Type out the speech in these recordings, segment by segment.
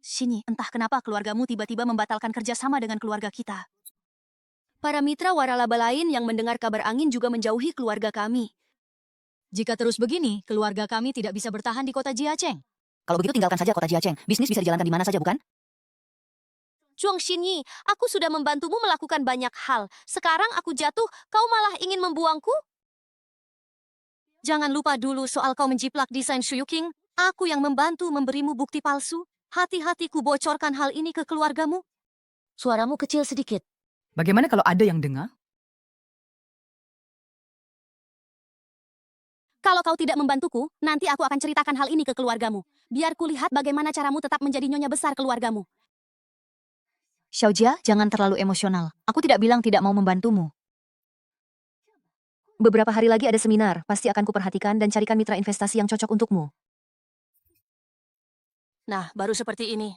Sini, entah kenapa keluargamu tiba-tiba membatalkan kerjasama dengan keluarga kita. Para mitra waralaba lain yang mendengar kabar angin juga menjauhi keluarga kami. Jika terus begini, keluarga kami tidak bisa bertahan di kota Jiacheng. Kalau begitu tinggalkan saja kota Jiacheng. Bisnis bisa dijalankan di mana saja, bukan? Zhuang Xinyi, aku sudah membantumu melakukan banyak hal. Sekarang aku jatuh, kau malah ingin membuangku? Jangan lupa dulu soal kau menjiplak desain Shuyuking. Aku yang membantu memberimu bukti palsu. Hati-hati ku bocorkan hal ini ke keluargamu. Suaramu kecil sedikit. Bagaimana kalau ada yang dengar? Kalau kau tidak membantuku, nanti aku akan ceritakan hal ini ke keluargamu. Biar kulihat bagaimana caramu tetap menjadi nyonya besar keluargamu. Xiaojia, jangan terlalu emosional. Aku tidak bilang tidak mau membantumu. Beberapa hari lagi ada seminar, pasti akan kuperhatikan dan carikan mitra investasi yang cocok untukmu. Nah, baru seperti ini.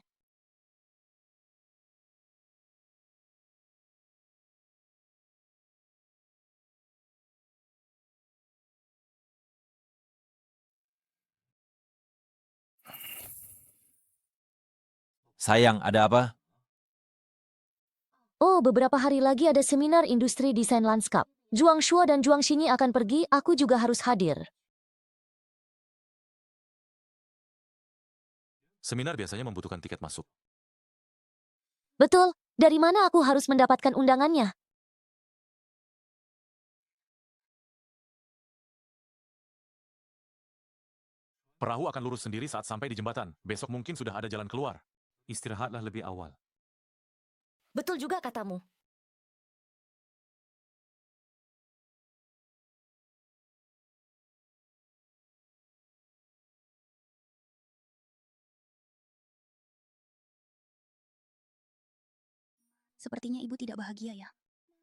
Sayang, ada apa? Oh, beberapa hari lagi ada seminar industri desain lanskap. Zhuang Shuo dan Zhuang Xinyi akan pergi, aku juga harus hadir. Seminar biasanya membutuhkan tiket masuk. Betul, dari mana aku harus mendapatkan undangannya? Perahu akan lurus sendiri saat sampai di jembatan. Besok mungkin sudah ada jalan keluar. Istirahatlah lebih awal. Betul juga katamu. Sepertinya ibu tidak bahagia ya.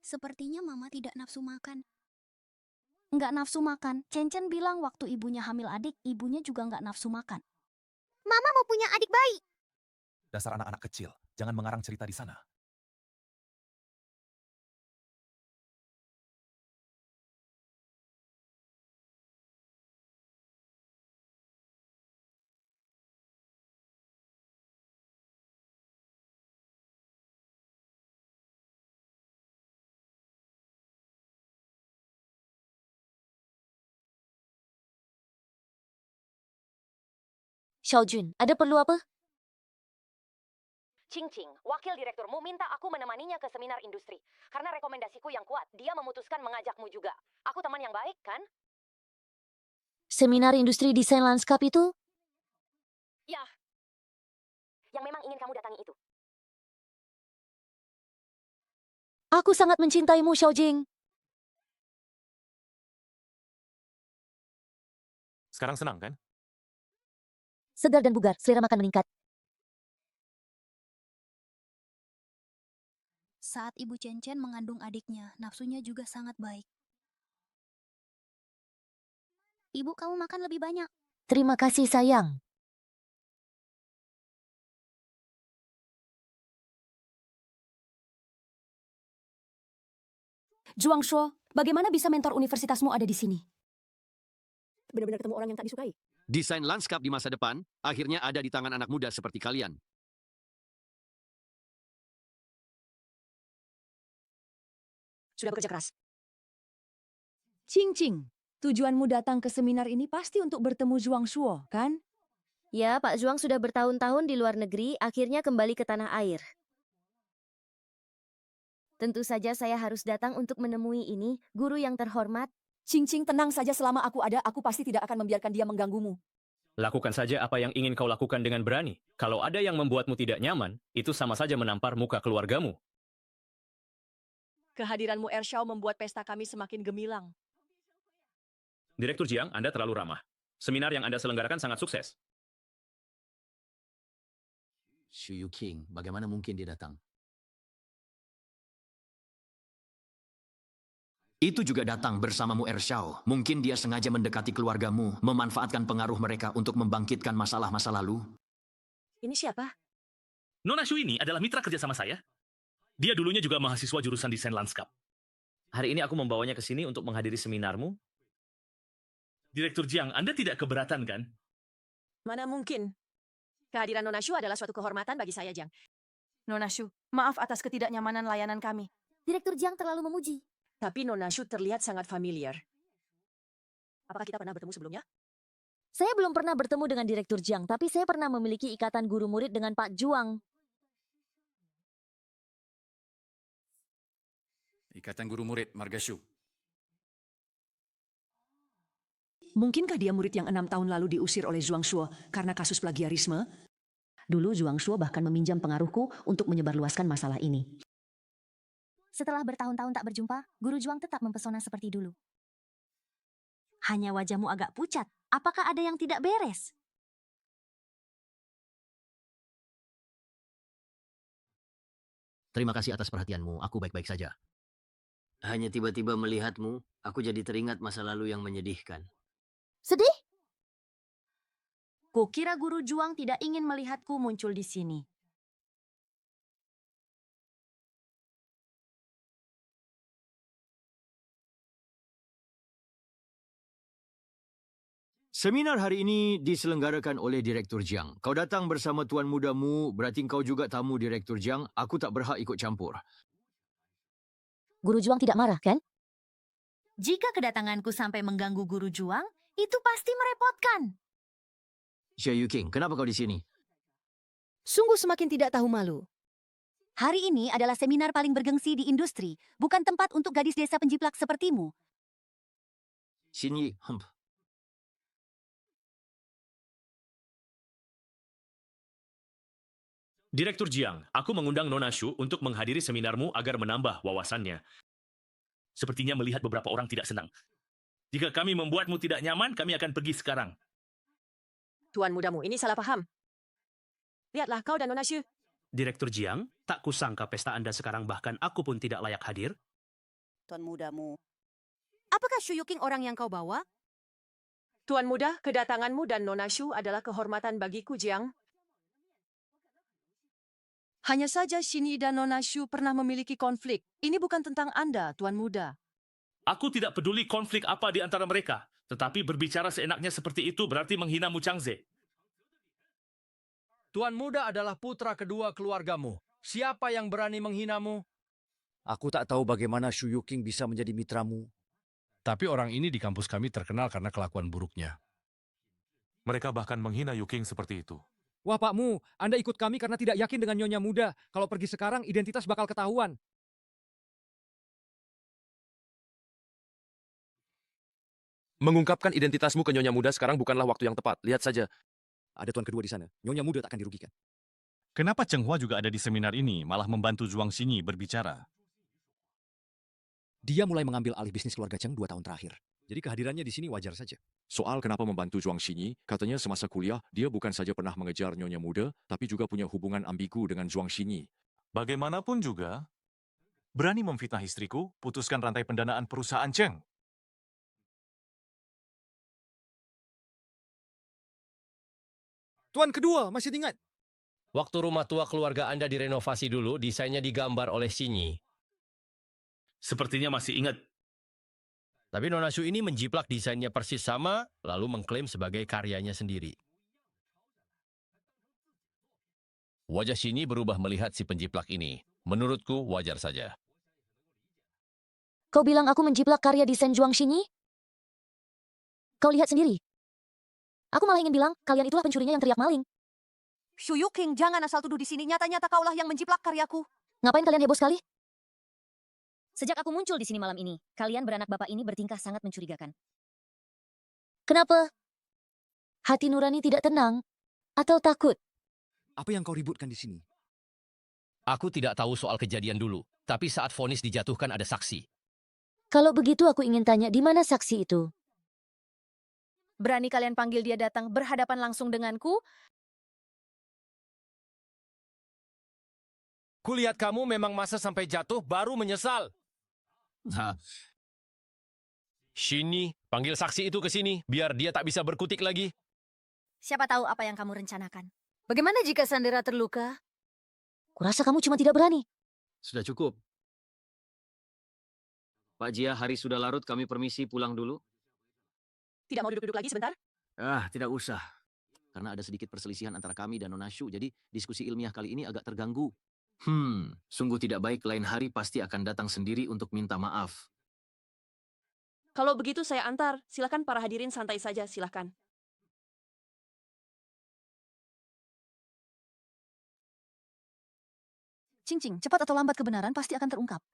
Sepertinya mama tidak nafsu makan. Nggak nafsu makan. Cencen bilang waktu ibunya hamil adik, ibunya juga nggak nafsu makan. Mama mau punya adik bayi. Dasar anak-anak kecil, jangan mengarang cerita di sana. Xiaojun, ada perlu apa? Cing-Cing, wakil direkturmu minta aku menemaninya ke seminar industri. Karena rekomendasiku yang kuat, dia memutuskan mengajakmu juga. Aku teman yang baik, kan? Seminar industri desain lanskap itu? Ya. Yang memang ingin kamu datangi itu. Aku sangat mencintaimu, Xiaojing. Sekarang senang, kan? Segar dan bugar, selera makan meningkat. Saat ibu Cencen mengandung adiknya, nafsunya juga sangat baik. Ibu, kamu makan lebih banyak. Terima kasih, sayang. Zhuang Shuo, bagaimana bisa mentor universitasmu ada di sini? Benar-benar ketemu orang yang tak disukai. Desain lanskap di masa depan akhirnya ada di tangan anak muda seperti kalian. Sudah bekerja keras. Cing-Cing, tujuanmu datang ke seminar ini pasti untuk bertemu Zhuang Shuo, kan? Ya, Pak Zhuang sudah bertahun-tahun di luar negeri, akhirnya kembali ke tanah air. Tentu saja saya harus datang untuk menemui ini, guru yang terhormat. Cing-Cing, tenang saja, selama aku ada, aku pasti tidak akan membiarkan dia mengganggumu. Lakukan saja apa yang ingin kau lakukan dengan berani. Kalau ada yang membuatmu tidak nyaman, itu sama saja menampar muka keluargamu. Kehadiranmu Ershao membuat pesta kami semakin gemilang. Direktur Jiang, Anda terlalu ramah. Seminar yang Anda selenggarakan sangat sukses. Shuyuking, bagaimana mungkin dia datang? Itu juga datang bersamamu Ershao. Mungkin dia sengaja mendekati keluargamu, memanfaatkan pengaruh mereka untuk membangkitkan masalah masa lalu. Ini siapa? Nona Shu ini adalah mitra kerja sama saya. Dia dulunya juga mahasiswa jurusan desain lanskap. Hari ini aku membawanya ke sini untuk menghadiri seminarmu. Direktur Jiang, Anda tidak keberatan, kan? Mana mungkin? Kehadiran Nona Shu adalah suatu kehormatan bagi saya, Jiang. Nona Shu, maaf atas ketidaknyamanan layanan kami. Direktur Jiang terlalu memuji. Tapi Nona Shu terlihat sangat familiar. Apakah kita pernah bertemu sebelumnya? Saya belum pernah bertemu dengan Direktur Jiang, tapi saya pernah memiliki ikatan guru murid dengan Pak Juang. Ikatan Guru Murid Marga Shu. Mungkinkah dia murid yang 6 tahun lalu diusir oleh Zhuang Shuo karena kasus plagiarisme? Dulu Zhuang Shuo bahkan meminjam pengaruhku untuk menyebarluaskan masalah ini. Setelah bertahun-tahun tak berjumpa, Guru Juang tetap mempesona seperti dulu. Hanya wajahmu agak pucat. Apakah ada yang tidak beres? Terima kasih atas perhatianmu, aku baik-baik saja. Hanya tiba-tiba melihatmu, aku jadi teringat masa lalu yang menyedihkan. Sedih? Kukira Guru Juang tidak ingin melihatku muncul di sini. Seminar hari ini diselenggarakan oleh Direktur Jiang. Kau datang bersama tuan mudamu, berarti kau juga tamu Direktur Jiang. Aku tak berhak ikut campur. Guru Juang tidak marah, kan? Jika kedatanganku sampai mengganggu Guru Juang, itu pasti merepotkan. Xie Yuqing, kenapa kau di sini? Sungguh semakin tidak tahu malu. Hari ini adalah seminar paling bergengsi di industri, bukan tempat untuk gadis desa penjiplak sepertimu. Xinyi, Direktur Jiang, aku mengundang Nona Shu untuk menghadiri seminarmu agar menambah wawasannya. Sepertinya melihat beberapa orang tidak senang. Jika kami membuatmu tidak nyaman, kami akan pergi sekarang. Tuan mudamu, ini salah paham. Lihatlah kau dan Nona Shu. Direktur Jiang, tak kusangka pesta Anda sekarang bahkan aku pun tidak layak hadir. Tuan mudamu. Apakah Shu Yuqing orang yang kau bawa? Tuan muda, kedatanganmu dan Nona Shu adalah kehormatan bagiku, Jiang. Hanya saja Xinyi dan Nona Shu pernah memiliki konflik. Ini bukan tentang Anda, Tuan Muda. Aku tidak peduli konflik apa di antara mereka, tetapi berbicara seenaknya seperti itu berarti menghina Mu Changze. Tuan Muda adalah putra kedua keluargamu. Siapa yang berani menghinamu? Aku tak tahu bagaimana Shu Yuqing bisa menjadi mitramu. Tapi orang ini di kampus kami terkenal karena kelakuan buruknya. Mereka bahkan menghina Yuqing seperti itu. Wah Pak Mu, Anda ikut kami karena tidak yakin dengan Nyonya Muda. Kalau pergi sekarang, identitas bakal ketahuan. Mengungkapkan identitasmu ke Nyonya Muda sekarang bukanlah waktu yang tepat. Lihat saja. Ada tuan kedua di sana. Nyonya Muda tak akan dirugikan. Kenapa Cheng Hua juga ada di seminar ini, malah membantu Zhuang Xinyi berbicara? Dia mulai mengambil alih bisnis keluarga Cheng 2 tahun terakhir. Jadi kehadirannya di sini wajar saja. Soal kenapa membantu Zhuang Xinyi, katanya semasa kuliah dia bukan saja pernah mengejar Nyonya Muda, tapi juga punya hubungan ambigu dengan Zhuang Xinyi. Bagaimanapun juga, berani memfitnah istriku, putuskan rantai pendanaan perusahaan Cheng. Tuan kedua, masih ingat? Waktu rumah tua keluarga Anda direnovasi dulu, desainnya digambar oleh Xinyi. Sepertinya masih ingat. Tapi Nona Shu ini menjiplak desainnya persis sama, lalu mengklaim sebagai karyanya sendiri. Wajah Xinyi berubah melihat si penjiplak ini. Menurutku wajar saja. Kau bilang aku menjiplak karya desain Zhuang Xinyi? Kau lihat sendiri. Aku malah ingin bilang, kalian itulah pencurinya yang teriak maling. Shu Yuqing, jangan asal tuduh di sini. Nyata-nyata kaulah yang menjiplak karyaku. Ngapain kalian heboh sekali? Sejak aku muncul di sini malam ini, kalian beranak bapak ini bertingkah sangat mencurigakan. Kenapa? Hati nurani tidak tenang? Atau takut? Apa yang kau ributkan di sini? Aku tidak tahu soal kejadian dulu, tapi saat vonis dijatuhkan ada saksi. Kalau begitu aku ingin tanya, di mana saksi itu? Berani kalian panggil dia datang berhadapan langsung denganku? Kulihat kamu memang masa sampai jatuh baru menyesal. Xinyi, panggil saksi itu ke sini, biar dia tak bisa berkutik lagi. Siapa tahu apa yang kamu rencanakan. Bagaimana jika Sandera terluka? Kurasa kamu cuma tidak berani. Sudah cukup. Pak Jia, hari sudah larut, kami permisi pulang dulu. Tidak mau duduk-duduk lagi sebentar? Tidak usah. karena ada sedikit perselisihan antara kami dan Nona Shu, jadi diskusi ilmiah kali ini agak terganggu. Sungguh tidak baik, lain hari pasti akan datang sendiri untuk minta maaf. Kalau begitu saya antar. Silakan para hadirin santai saja, silakan. Cincing, cepat atau lambat kebenaran pasti akan terungkap.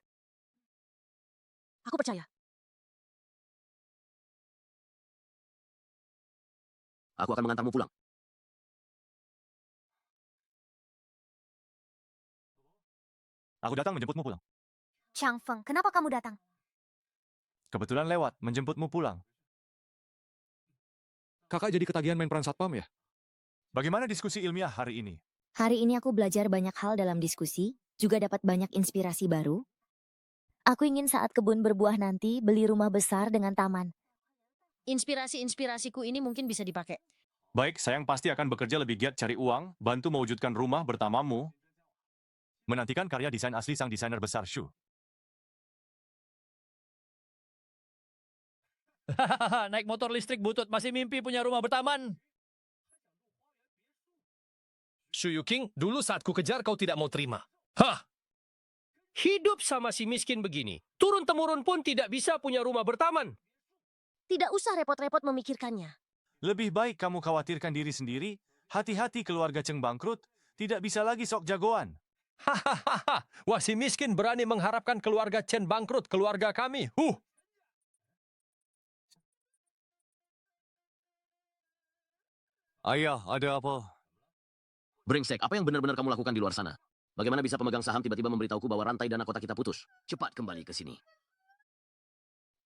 Aku percaya. Aku akan mengantarmu pulang. Aku datang menjemputmu pulang. Chang Feng, kenapa kamu datang? Kebetulan lewat, menjemputmu pulang. Kakak jadi ketagihan main peran satpam ya? Bagaimana diskusi ilmiah hari ini? Hari ini aku belajar banyak hal dalam diskusi, juga dapat banyak inspirasi baru. Aku ingin saat kebun berbuah nanti beli rumah besar dengan taman. Inspirasi-inspirasiku ini mungkin bisa dipakai. Baik, sayang pasti akan bekerja lebih giat cari uang, bantu mewujudkan rumah bertamamu, menantikan karya desain asli sang desainer besar Shu. Naik motor listrik butut, masih mimpi punya rumah bertaman. Shu Yuking, dulu saat ku kejar kau tidak mau terima. Hah! Hidup sama si miskin begini, turun-temurun pun tidak bisa punya rumah bertaman. Tidak usah repot-repot memikirkannya. Lebih baik kamu khawatirkan diri sendiri, hati-hati keluarga Cheng bangkrut, tidak bisa lagi sok jagoan. Hahaha, wah si miskin berani mengharapkan keluarga Chen bangkrut, keluarga kami. Ayah, ada apa? Brengsek, apa yang benar-benar kamu lakukan di luar sana? Bagaimana bisa pemegang saham tiba-tiba memberitahuku bahwa rantai dana kota kita putus? Cepat kembali ke sini.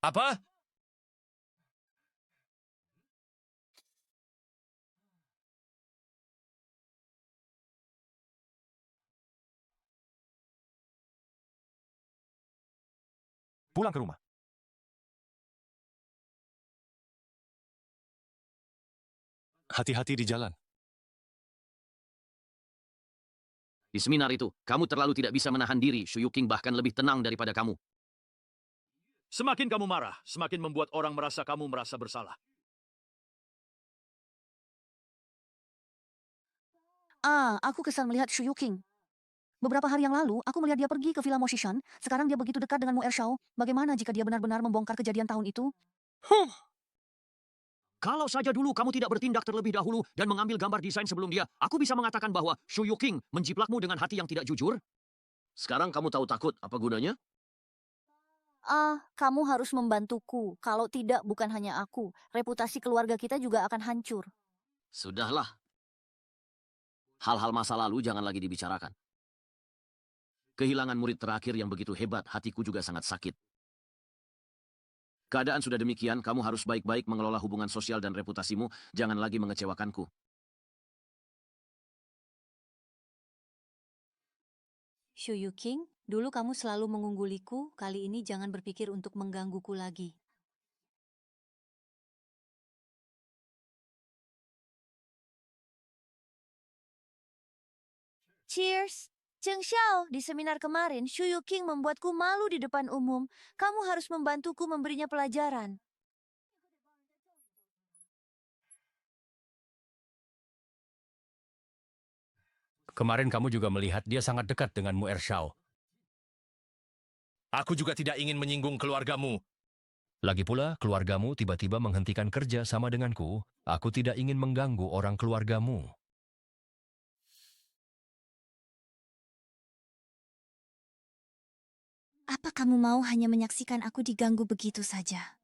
Apa? Pulang ke rumah. Hati-hati di jalan. Di seminar itu, kamu terlalu tidak bisa menahan diri. Shu Yuking bahkan lebih tenang daripada kamu. Semakin kamu marah, semakin membuat orang merasa kamu merasa bersalah. Aku kesal melihat Shu Yuking. Beberapa hari yang lalu, aku melihat dia pergi ke Villa Moshishan. Sekarang dia begitu dekat dengan Mu Ershao. Bagaimana jika dia benar-benar membongkar kejadian tahun itu? Kalau saja dulu kamu tidak bertindak terlebih dahulu dan mengambil gambar desain sebelum dia, aku bisa mengatakan bahwa Shu Yuking menjiplakmu dengan hati yang tidak jujur. Sekarang kamu tahu takut, apa gunanya? Kamu harus membantuku. Kalau tidak, bukan hanya aku. Reputasi keluarga kita juga akan hancur. Sudahlah. Hal-hal masa lalu jangan lagi dibicarakan. Kehilangan murid terakhir yang begitu hebat, hatiku juga sangat sakit. Keadaan sudah demikian, kamu harus baik-baik mengelola hubungan sosial dan reputasimu, jangan lagi mengecewakanku. Shu Yuking, dulu kamu selalu mengungguliku, kali ini jangan berpikir untuk menggangguku lagi. Cheers! Cheng Xiao, di seminar kemarin, Shu Yuking membuatku malu di depan umum. Kamu harus membantuku memberinya pelajaran. Kemarin kamu juga melihat dia sangat dekat dengan Mu Ershao. Aku juga tidak ingin menyinggung keluargamu. Lagi pula, keluargamu tiba-tiba menghentikan kerja sama denganku. Aku tidak ingin mengganggu orang keluargamu. Apa kamu mau hanya menyaksikan aku diganggu begitu saja?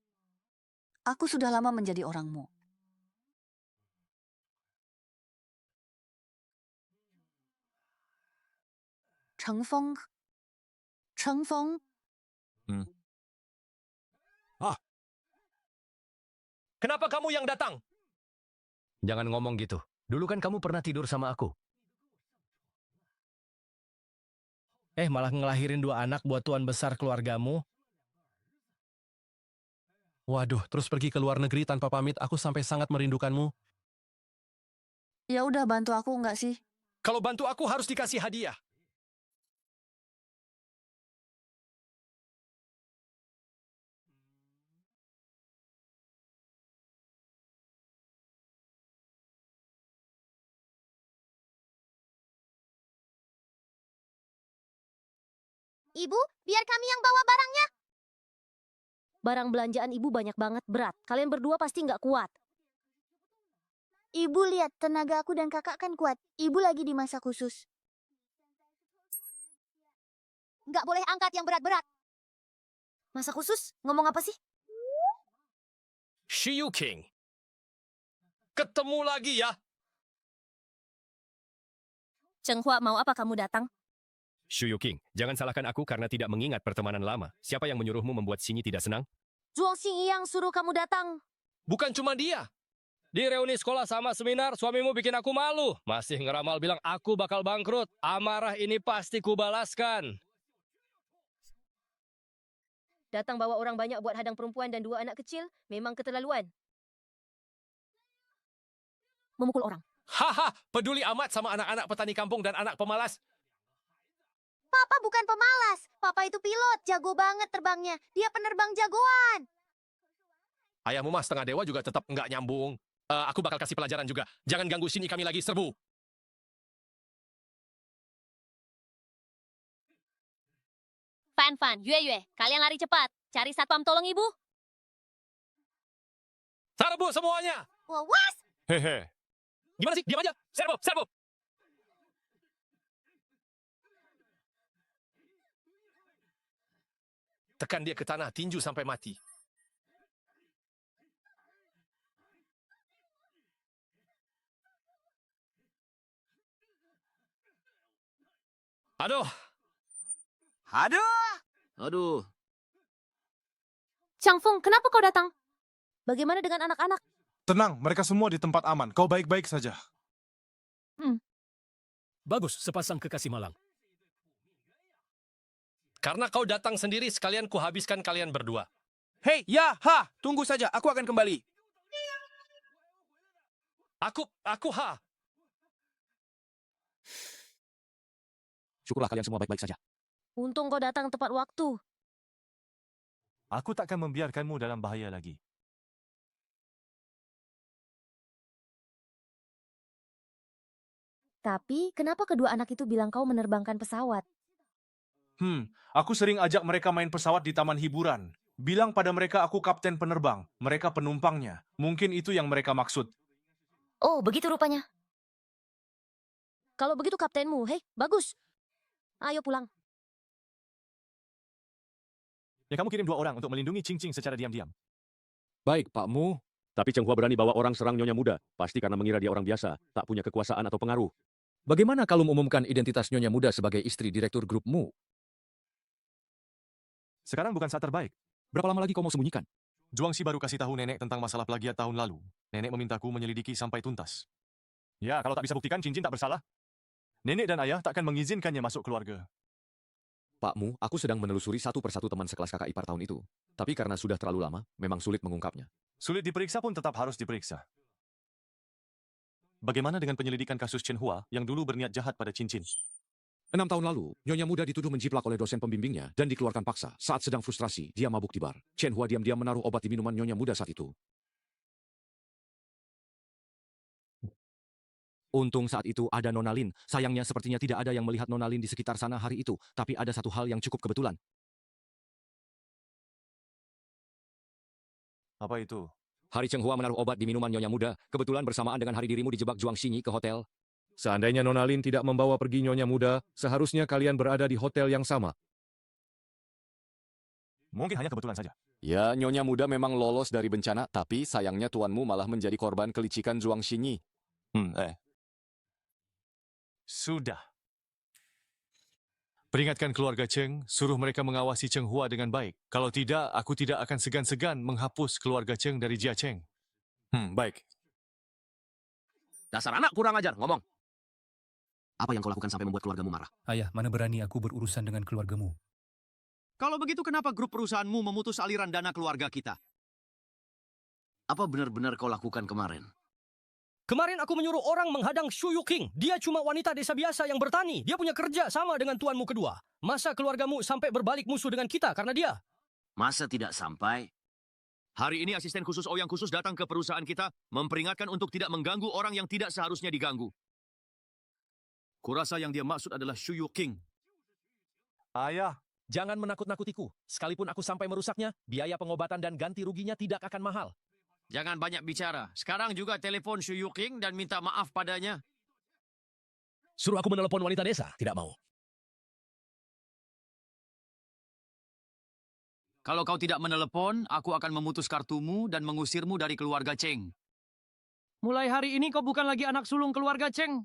Aku sudah lama menjadi orangmu. Cheng Feng. Cheng Feng. Kenapa kamu yang datang? Jangan ngomong gitu. Dulu kan kamu pernah tidur sama aku. Malah ngelahirin 2 anak buat tuan besar keluargamu. Waduh, terus pergi ke luar negeri tanpa pamit, aku sampai sangat merindukanmu. Ya udah, bantu aku enggak sih? Kalau bantu aku harus dikasih hadiah. Ibu, biar kami yang bawa barangnya. Barang belanjaan ibu banyak banget, berat. Kalian berdua pasti nggak kuat. Ibu lihat, tenaga aku dan kakak kan kuat. Ibu lagi di masa khusus. Nggak boleh angkat yang berat-berat. Masa khusus? Ngomong apa sih? Shiyu King. Ketemu lagi ya. Cheng Hua, mau apa kamu datang? Shuyu King, jangan salahkan aku karena tidak mengingat pertemanan lama. Siapa yang menyuruhmu membuat Xinyi tidak senang? Zhuang Xingyi yang suruh kamu datang. Bukan cuma dia. Di reuni sekolah sama seminar, suamimu bikin aku malu. Masih ngeramal bilang aku bakal bangkrut. Amarah ini pasti kubalaskan. Datang bawa orang banyak buat hadang perempuan dan 2 anak kecil, memang keterlaluan. Memukul orang. Haha, peduli amat sama anak-anak petani kampung dan anak pemalas. Papa bukan pemalas. Papa itu pilot, jago banget terbangnya. Dia penerbang jagoan. Ayahmu mah setengah dewa juga tetap nggak nyambung. Aku bakal kasih pelajaran juga. Jangan ganggu sini kami lagi, serbu. Fan, Yue, kalian lari cepat. Cari satpam tolong ibu. Serbu semuanya. Was. Hehe. Gimana sih? Diam aja. Serbu. Tekan dia ke tanah, tinju sampai mati. Aduh. Aduh. Chang Feng, kenapa kau datang? Bagaimana dengan anak-anak? Tenang, mereka semua di tempat aman. Kau baik-baik saja. Bagus, sepasang kekasih malang. Karena kau datang sendiri, sekalian kuhabiskan kalian berdua. Hei, tunggu saja, aku akan kembali. Aku Syukurlah kalian semua baik-baik saja. Untung kau datang tepat waktu. Aku takkan membiarkanmu dalam bahaya lagi. Tapi, kenapa kedua anak itu bilang kau menerbangkan pesawat? Aku sering ajak mereka main pesawat di taman hiburan. Bilang pada mereka aku kapten penerbang, mereka penumpangnya. Mungkin itu yang mereka maksud. Oh, begitu rupanya. Kalau begitu kaptenmu, hei, bagus. Ayo pulang. Ya kamu kirim 2 orang untuk melindungi Cing Cing secara diam-diam. Baik, Pak Mu. Tapi Cheng Hua berani bawa orang serang Nyonya Muda. Pasti karena mengira dia orang biasa, tak punya kekuasaan atau pengaruh. Bagaimana kalau mengumumkan identitas Nyonya Muda sebagai istri direktur grup Mu? Sekarang bukan saat terbaik. Berapa lama lagi kau mau sembunyikan? Zhuangxi baru kasih tahu nenek tentang masalah plagiat tahun lalu. Nenek memintaku menyelidiki sampai tuntas. Ya, kalau tak bisa buktikan Cincin tak bersalah. Nenek dan ayah takkan mengizinkannya masuk keluarga. Pak Mu, aku sedang menelusuri satu persatu teman sekelas kakak ipar tahun itu. Tapi karena sudah terlalu lama, memang sulit mengungkapnya. Sulit diperiksa pun tetap harus diperiksa. Bagaimana dengan penyelidikan kasus Chen Hua yang dulu berniat jahat pada Cincin? 6 tahun lalu, Nyonya Muda dituduh menjiplak oleh dosen pembimbingnya dan dikeluarkan paksa. Saat sedang frustrasi, dia mabuk di bar. Chen Hua diam-diam menaruh obat di minuman Nyonya Muda saat itu. Untung saat itu ada Nona Lin. Sayangnya sepertinya tidak ada yang melihat Nona Lin di sekitar sana hari itu. Tapi ada satu hal yang cukup kebetulan. Apa itu? Hari Cheng Hua menaruh obat di minuman Nyonya Muda, kebetulan bersamaan dengan hari dirimu dijebak Zhuang Xingyi ke hotel. Seandainya Nona Lin tidak membawa pergi Nyonya Muda, seharusnya kalian berada di hotel yang sama. Mungkin hanya kebetulan saja. Ya, Nyonya Muda memang lolos dari bencana, tapi sayangnya tuanmu malah menjadi korban kelicikan Zhuang Xingyi. Sudah. Peringatkan keluarga Cheng, suruh mereka mengawasi Cheng Hua dengan baik. Kalau tidak, aku tidak akan segan-segan menghapus keluarga Cheng dari Jia Cheng. Baik. Dasar anak kurang ajar, ngomong. Apa yang kau lakukan sampai membuat keluargamu marah? Ayah, mana berani aku berurusan dengan keluargamu. Kalau begitu kenapa grup perusahaanmu memutus aliran dana keluarga kita? Apa benar-benar kau lakukan kemarin? Kemarin aku menyuruh orang menghadang Shuyu King. Dia cuma wanita desa biasa yang bertani. Dia punya kerja sama dengan tuanmu kedua. Masa keluargamu sampai berbalik musuh dengan kita karena dia? Masa tidak sampai? Hari ini asisten khusus Ouyang khusus datang ke perusahaan kita memperingatkan untuk tidak mengganggu orang yang tidak seharusnya diganggu. Kurasa yang dia maksud adalah Shuyu King. Ayah, Jangan menakut-nakutiku. Sekalipun aku sampai merusaknya, biaya pengobatan dan ganti ruginya tidak akan mahal. Jangan banyak bicara. Sekarang juga telepon Shu Yuking dan minta maaf padanya. Suruh aku menelepon wanita desa? Tidak mau. Kalau kau tidak menelepon, aku akan memutus kartumu dan mengusirmu dari keluarga Cheng. Mulai hari ini kau bukan lagi anak sulung keluarga Cheng.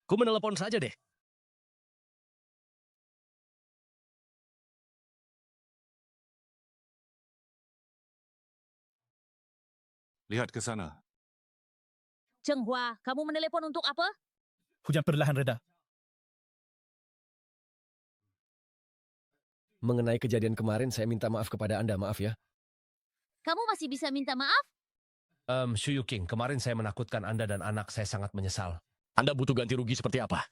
Ku menelepon saja deh. Lihat ke sana. Chenghua, kamu menelepon untuk apa? Hujan perlahan reda. Mengenai kejadian kemarin, saya minta maaf kepada Anda. Maaf ya. Kamu masih bisa minta maaf? Shu Yuking, kemarin saya menakutkan Anda dan anak saya sangat menyesal. Anda butuh ganti rugi seperti apa?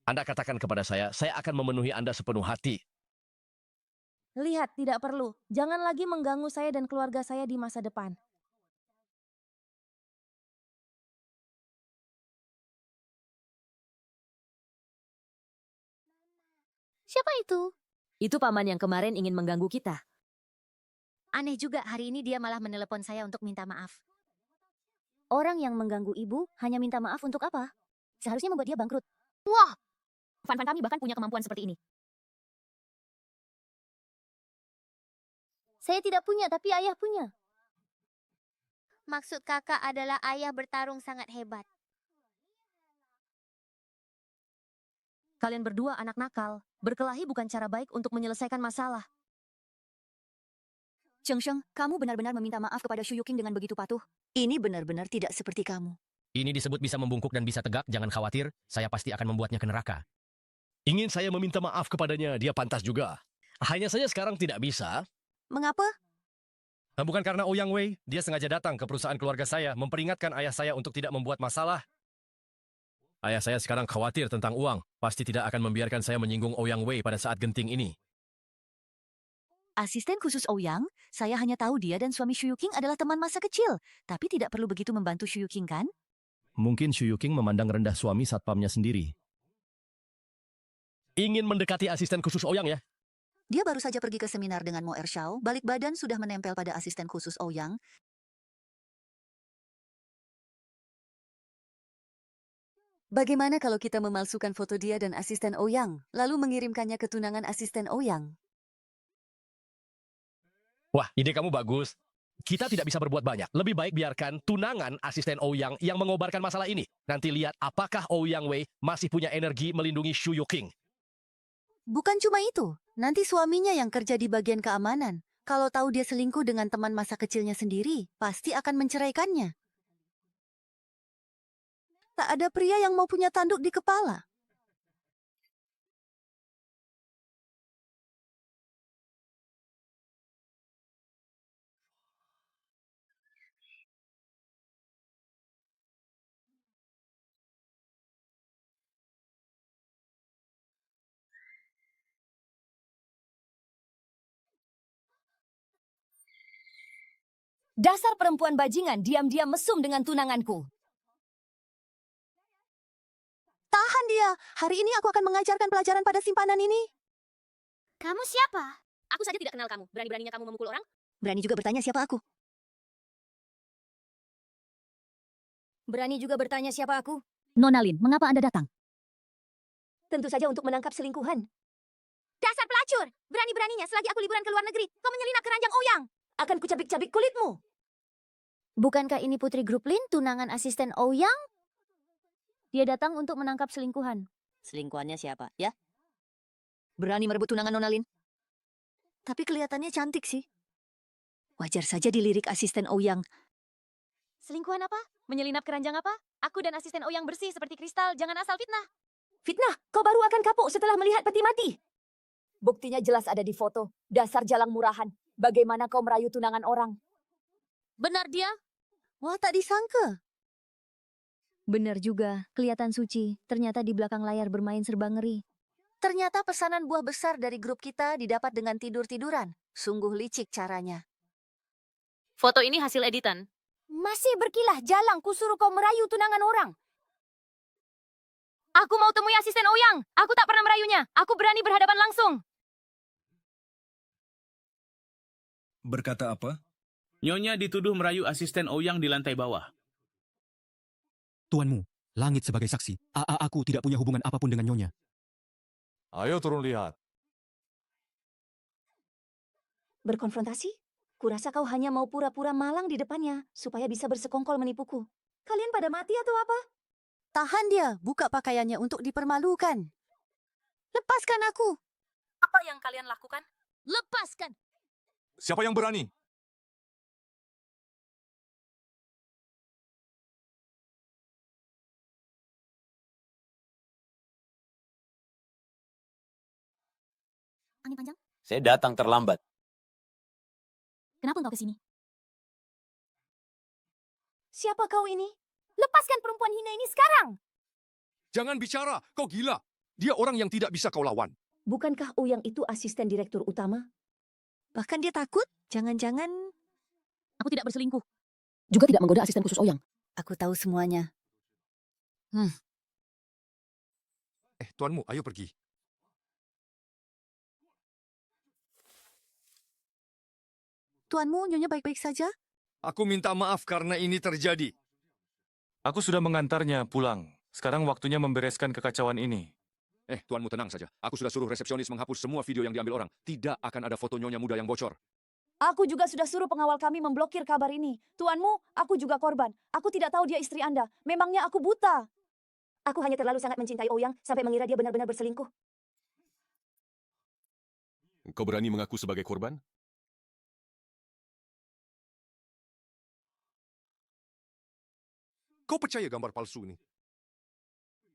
Anda katakan kepada saya akan memenuhi Anda sepenuh hati. Lihat, tidak perlu. Jangan lagi mengganggu saya dan keluarga saya di masa depan. Siapa itu? Itu paman yang kemarin ingin mengganggu kita. Aneh juga, hari ini dia malah menelepon saya untuk minta maaf. Orang yang mengganggu ibu hanya minta maaf untuk apa? Seharusnya membuat dia bangkrut. Wah! Fan-fan kami bahkan punya kemampuan seperti ini. Saya tidak punya, tapi ayah punya. Maksud kakak adalah ayah bertarung sangat hebat. Kalian berdua anak nakal. Berkelahi bukan cara baik untuk menyelesaikan masalah. Cheng Sheng, kamu benar-benar meminta maaf kepada Shu Yuking dengan begitu patuh. Ini benar-benar tidak seperti kamu. Ini disebut bisa membungkuk dan bisa tegak, jangan khawatir, saya pasti akan membuatnya ke neraka. Ingin saya meminta maaf kepadanya, dia pantas juga. Hanya saja sekarang tidak bisa. Mengapa? Bukan karena Ouyang Wei, dia sengaja datang ke perusahaan keluarga saya, memperingatkan ayah saya untuk tidak membuat masalah. Ayah saya sekarang khawatir tentang uang, pasti tidak akan membiarkan saya menyinggung Ouyang Wei pada saat genting ini. Asisten khusus Ouyang, saya hanya tahu dia dan suami Shu Yuking adalah teman masa kecil. Tapi tidak perlu begitu membantu Shu Yuking, kan? Mungkin Shu Yuking memandang rendah suami satpamnya sendiri. Ingin mendekati asisten khusus Ouyang ya? Dia baru saja pergi ke seminar dengan Mo Ershao, balik badan sudah menempel pada asisten khusus Ouyang. Bagaimana kalau kita memalsukan foto dia dan asisten Ouyang, lalu mengirimkannya ke tunangan asisten Ouyang? Wah, ide kamu bagus. Kita tidak bisa berbuat banyak. Lebih baik biarkan tunangan asisten Ouyang yang mengobarkan masalah ini. Nanti lihat apakah Ouyang Wei masih punya energi melindungi Shu Yuking. Bukan cuma itu, nanti suaminya yang kerja di bagian keamanan. Kalau tahu dia selingkuh dengan teman masa kecilnya sendiri, pasti akan menceraikannya. Tak ada pria yang mau punya tanduk di kepala. Dasar perempuan bajingan, diam-diam mesum dengan tunanganku. Tahan dia, hari ini aku akan mengajarkan pelajaran pada simpanan ini. Kamu siapa? Aku saja tidak kenal kamu. Berani-beraninya kamu memukul orang? Berani juga bertanya siapa aku. Berani juga bertanya siapa aku. Nona Lin, mengapa Anda datang? Tentu saja untuk menangkap selingkuhan. Dasar pelacur! Berani-beraninya selagi aku liburan ke luar negeri, kau menyelinap keranjang Ouyang. Akan kucabik-cabik kulitmu. Bukankah ini Putri Grup Lin, tunangan asisten Ouyang? Dia datang untuk menangkap selingkuhan. Selingkuhannya siapa, ya? Berani merebut tunangan Nona Lin? Tapi kelihatannya cantik sih. Wajar saja dilirik asisten Ouyang. Selingkuhan apa? Menyelinap keranjang apa? Aku dan asisten Ouyang bersih seperti kristal, jangan asal fitnah. Fitnah, kau baru akan kapok setelah melihat peti mati. Buktinya jelas ada di foto. Dasar jalang murahan. Bagaimana kau merayu tunangan orang? Benar dia? Wah, tak disangka. Benar juga, kelihatan suci. Ternyata di belakang layar bermain serba ngeri. Ternyata pesanan buah besar dari grup kita didapat dengan tidur-tiduran. Sungguh licik caranya. Foto ini hasil editan. Masih berkilah jalang, kusuruh kau merayu tunangan orang. Aku mau temui asisten Ouyang. Aku tak pernah merayunya. Aku berani berhadapan langsung. Berkata apa? Nyonya dituduh merayu asisten Ouyang di lantai bawah. Tuanmu, langit sebagai saksi. Aku tidak punya hubungan apapun dengan Nyonya. Ayo turun lihat. Berkonfrontasi? Kurasa kau hanya mau pura-pura malang di depannya, supaya bisa bersekongkol menipuku. Kalian pada mati atau apa? Tahan dia, buka pakaiannya untuk dipermalukan. Lepaskan aku! Apa yang kalian lakukan? Lepaskan! Siapa yang berani? Angin panjang? Saya datang terlambat. Kenapa engkau ke sini? Siapa kau ini? Lepaskan perempuan hina ini sekarang! Jangan bicara, kau gila. Dia orang yang tidak bisa kau lawan. Bukankah Ouyang itu asisten direktur utama? Bahkan dia takut, jangan-jangan... Aku tidak berselingkuh. Juga tidak menggoda asisten khusus Ouyang. Aku tahu semuanya. Tuanmu, ayo pergi. Tuanmu, Nyonya baik-baik saja? Aku minta maaf karena ini terjadi. Aku sudah mengantarnya pulang. Sekarang waktunya membereskan kekacauan ini. Tuanmu tenang saja. Aku sudah suruh resepsionis menghapus semua video yang diambil orang. Tidak akan ada foto Nyonya muda yang bocor. Aku juga sudah suruh pengawal kami memblokir kabar ini. Tuanmu, aku juga korban. Aku tidak tahu dia istri Anda. Memangnya aku buta? Aku hanya terlalu sangat mencintai Ouyang sampai mengira dia benar-benar berselingkuh. Kau berani mengaku sebagai korban? Kau percaya gambar palsu ini?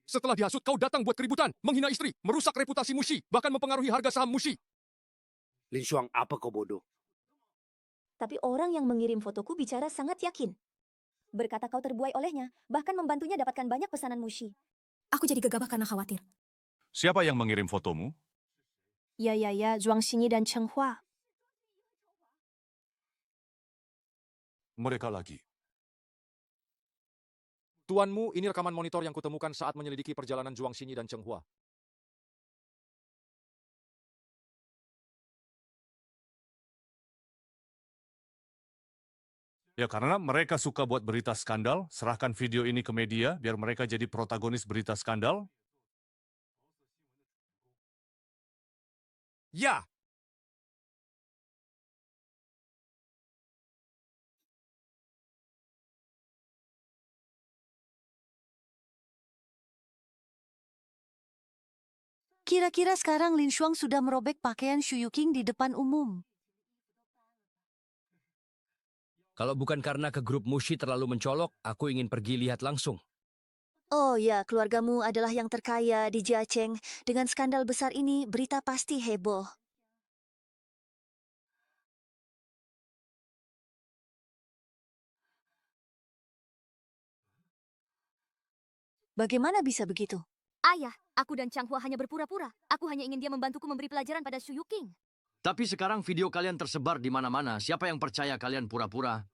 Setelah dihasut, kau datang buat keributan, menghina istri, merusak reputasi Mushi, bahkan mempengaruhi harga saham Mushi. Lin Xuang, apa kau bodoh? Tapi orang yang mengirim fotoku bicara sangat yakin. Berkata kau terbuai olehnya, bahkan membantunya dapatkan banyak pesanan Mushi. Aku jadi gegabah karena khawatir. Siapa yang mengirim fotomu? Ya, Zhuang Xinyi dan Cheng Hua. Mereka lagi. Tuanmu, ini rekaman monitor yang kutemukan saat menyelidiki perjalanan Zhuang Xinyi dan Cheng Hua. Ya karena mereka suka buat berita skandal, serahkan video ini ke media biar mereka jadi protagonis berita skandal. Ya! Kira-kira sekarang Lin Xuang sudah merobek pakaian Shu Yuqing di depan umum. Kalau bukan karena ke grup Mushi terlalu mencolok, aku ingin pergi lihat langsung. Oh ya, keluargamu adalah yang terkaya di Jiacheng. Dengan skandal besar ini, berita pasti heboh. Bagaimana bisa begitu? Ayah, aku dan Chang Hua hanya berpura-pura. Aku hanya ingin dia membantuku memberi pelajaran pada Shu Yuqing. Tapi sekarang video kalian tersebar di mana-mana. Siapa yang percaya kalian pura-pura?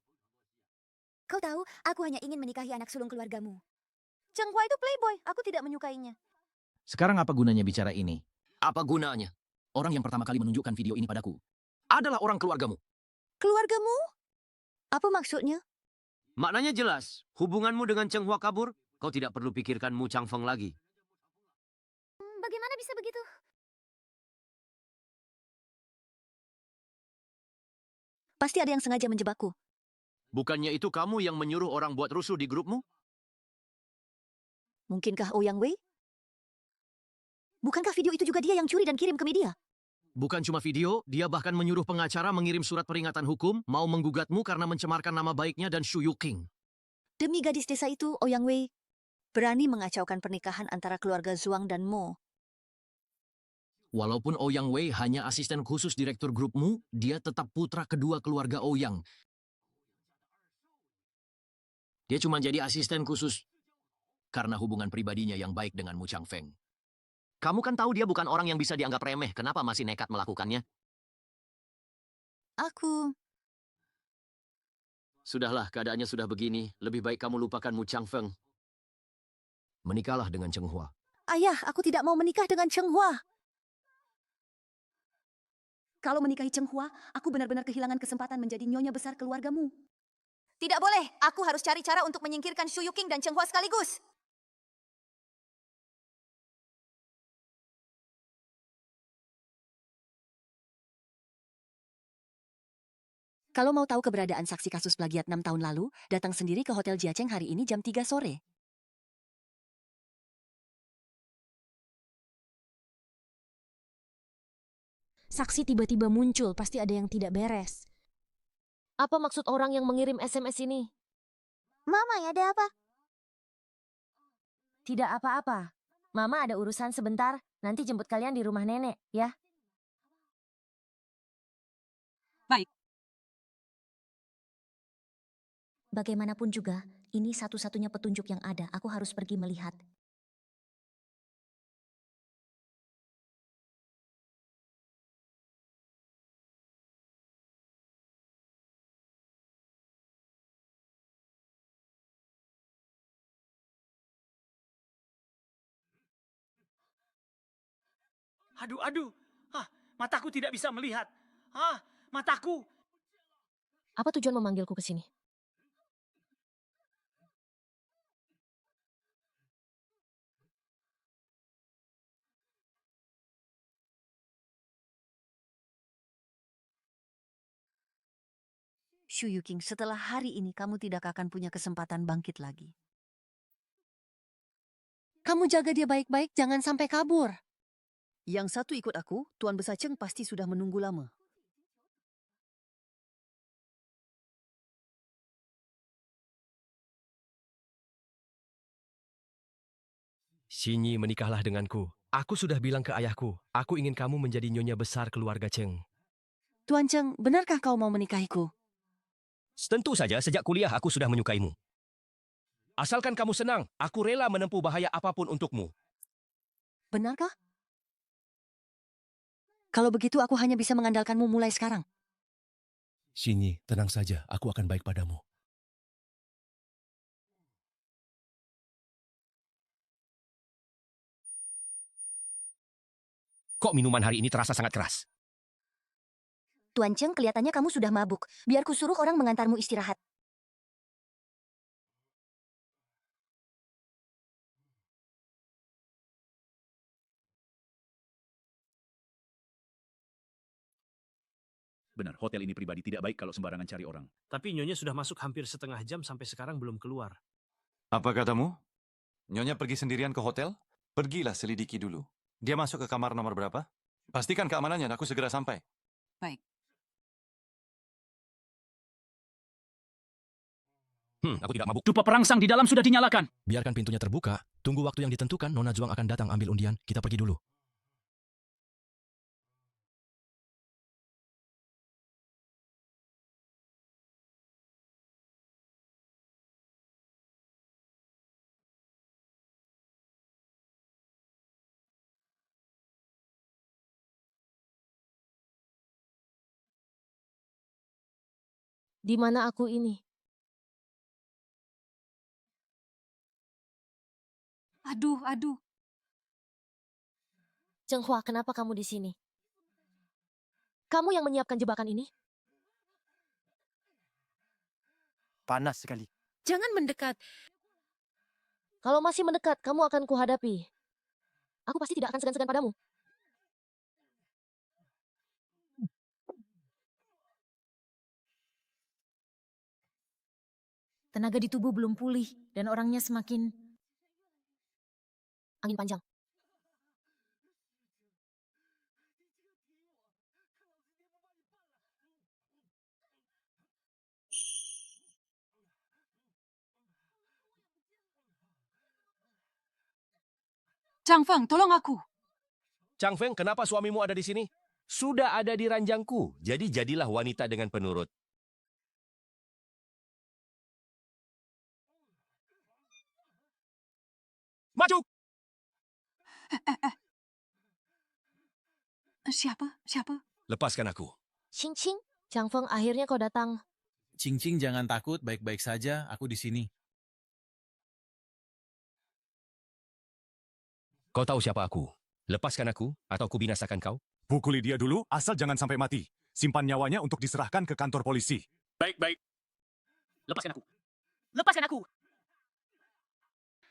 Kau tahu, aku hanya ingin menikahi anak sulung keluargamu. Cheng Hua itu playboy, aku tidak menyukainya. Sekarang apa gunanya bicara ini? Apa gunanya? Orang yang pertama kali menunjukkan video ini padaku adalah orang keluargamu. Keluargamu? Apa maksudnya? Maknanya jelas, hubunganmu dengan Cheng Hua kabur, kau tidak perlu pikirkan Mu Changfeng lagi. Bagaimana bisa begitu? Pasti ada yang sengaja menjebakku. Bukannya itu kamu yang menyuruh orang buat rusuh di grupmu? Mungkinkah Ouyang Wei? Bukankah video itu juga dia yang curi dan kirim ke media? Bukan cuma video, dia bahkan menyuruh pengacara mengirim surat peringatan hukum, mau menggugatmu karena mencemarkan nama baiknya dan Shu Yuqing. Demi gadis desa itu, Ouyang Wei berani mengacaukan pernikahan antara keluarga Zhuang dan Mo. Walaupun Ouyang Wei hanya asisten khusus direktur grupmu, dia tetap putra kedua keluarga Ouyang. Dia cuma jadi asisten khusus karena hubungan pribadinya yang baik dengan Mu Changfeng. Kamu kan tahu dia bukan orang yang bisa dianggap remeh, kenapa masih nekat melakukannya? Sudahlah, keadaannya sudah begini. Lebih baik kamu lupakan Mu Changfeng. Menikahlah dengan Cheng Hua. Ayah, aku tidak mau menikah dengan Cheng Hua. Kalau menikahi Cheng Hua, aku benar-benar kehilangan kesempatan menjadi nyonya besar keluargamu. Tidak boleh. Aku harus cari cara untuk menyingkirkan Shu Yuking dan Cheng Hua sekaligus. Kalau mau tahu keberadaan saksi kasus plagiat 6 tahun lalu, datang sendiri ke Hotel Jiacheng hari ini jam 3 sore. Saksi tiba-tiba muncul, pasti ada yang tidak beres. Apa maksud orang yang mengirim SMS ini? Mama, ada apa? Tidak apa-apa. Mama ada urusan sebentar, nanti jemput kalian di rumah nenek, ya. Baik. Bagaimanapun juga, ini satu-satunya petunjuk yang ada. Aku harus pergi melihat. Aduh, aduh. Mataku tidak bisa melihat. Mataku. Apa tujuan memanggilku ke sini? Shu Yuking, setelah hari ini kamu tidak akan punya kesempatan bangkit lagi. Kamu jaga dia baik-baik, jangan sampai kabur. Yang satu ikut aku, Tuan Besar Cheng pasti sudah menunggu lama. Xinyi, menikahlah denganku. Aku sudah bilang ke ayahku, aku ingin kamu menjadi nyonya besar keluarga Cheng. Tuan Cheng, benarkah kau mau menikahiku? Tentu saja, sejak kuliah aku sudah menyukaimu. Asalkan kamu senang, aku rela menempuh bahaya apapun untukmu. Benarkah? Kalau begitu aku hanya bisa mengandalkanmu mulai sekarang. Xinyi, tenang saja, aku akan baik padamu. Kok minuman hari ini terasa sangat keras? Tuan Cheng, kelihatannya kamu sudah mabuk. Biar ku suruh orang mengantarmu istirahat. Benar, hotel ini pribadi tidak baik kalau sembarangan cari orang. Tapi Nyonya sudah masuk hampir setengah jam sampai sekarang belum keluar. Apa katamu? Nyonya pergi sendirian ke hotel? Pergilah selidiki dulu. Dia masuk ke kamar nomor berapa? Pastikan keamanannya, aku segera sampai. Baik. Aku tidak mabuk. Dupa perangsang di dalam sudah dinyalakan. Biarkan pintunya terbuka. Tunggu waktu yang ditentukan, Nona Juang akan datang ambil undian. Kita pergi dulu. Di mana aku ini? Aduh, aduh. Cheng Hua, kenapa kamu di sini? Kamu yang menyiapkan jebakan ini? Panas sekali. Jangan mendekat. Kalau masih mendekat, kamu akan kuhadapi. Aku pasti tidak akan segan-segan padamu. Tenaga di tubuh belum pulih dan orangnya semakin Angin panjang. Chang Feng, tolong aku. Chang Feng, kenapa suamimu ada di sini? Sudah ada di ranjangku, jadi jadilah wanita dengan penurut. Maju! Siapa? Lepaskan aku. Xing Xing, Chang Feng, akhirnya kau datang. Cincing jangan takut, baik-baik saja, aku di sini. Kau tahu siapa aku? Lepaskan aku, atau ku binasakan kau. Pukuli dia dulu, asal jangan sampai mati. Simpan nyawanya untuk diserahkan ke kantor polisi. Baik, baik. Lepaskan aku. Lepaskan aku.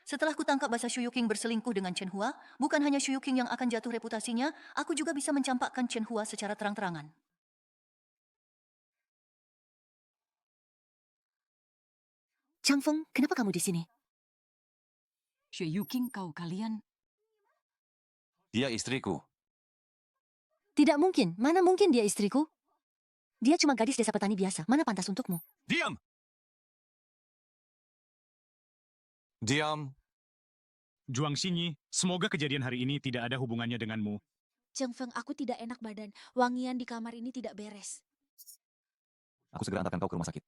Setelah kutangkap bahasa Shu Yuking berselingkuh dengan Chen Hua, bukan hanya Shu Yuking yang akan jatuh reputasinya, aku juga bisa mencampakkan Chen Hua secara terang-terangan. Chang Feng, kenapa kamu di sini? Shu Yuking, kalian... Dia istriku. Tidak mungkin. Mana mungkin dia istriku? Dia cuma gadis desa petani biasa. Mana pantas untukmu? Diam! Diam. Juang Xinyi, semoga kejadian hari ini tidak ada hubungannya denganmu. Cheng Feng, aku tidak enak badan. Wangian di kamar ini tidak beres. Aku segera antarkan kau ke rumah sakit.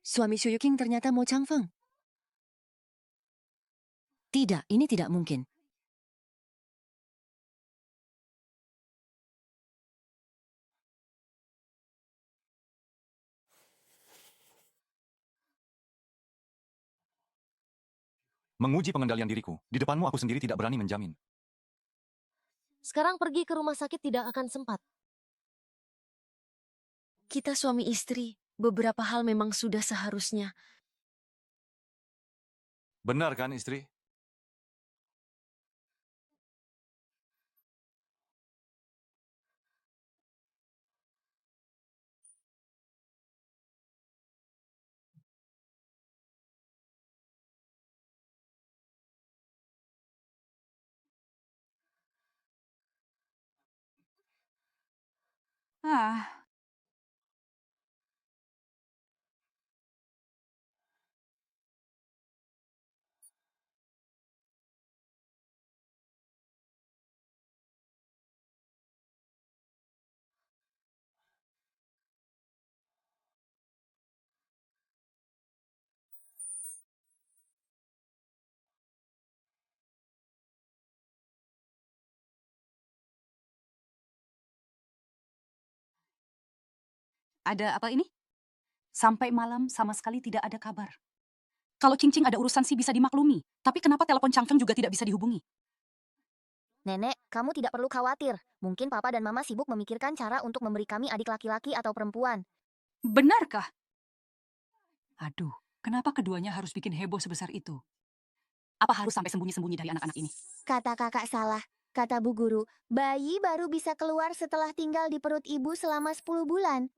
Suami Shu Yuking ternyata mau Chang Feng. Tidak, ini tidak mungkin. Menguji pengendalian diriku. Di depanmu aku sendiri tidak berani menjamin. Sekarang pergi ke rumah sakit tidak akan sempat. Kita suami istri, beberapa hal memang sudah seharusnya. Benar kan, istri? Ah, ada apa ini? Sampai malam sama sekali tidak ada kabar. Kalau Cincing ada urusan sih bisa dimaklumi. Tapi kenapa telepon Chang Feng juga tidak bisa dihubungi? Nenek, kamu tidak perlu khawatir. Mungkin papa dan mama sibuk memikirkan cara untuk memberi kami adik laki-laki atau perempuan. Benarkah? Aduh, kenapa keduanya harus bikin heboh sebesar itu? Apa harus sampai sembunyi-sembunyi dari anak-anak ini? Kata kakak salah. Kata Bu Guru, bayi baru bisa keluar setelah tinggal di perut ibu selama 10 bulan.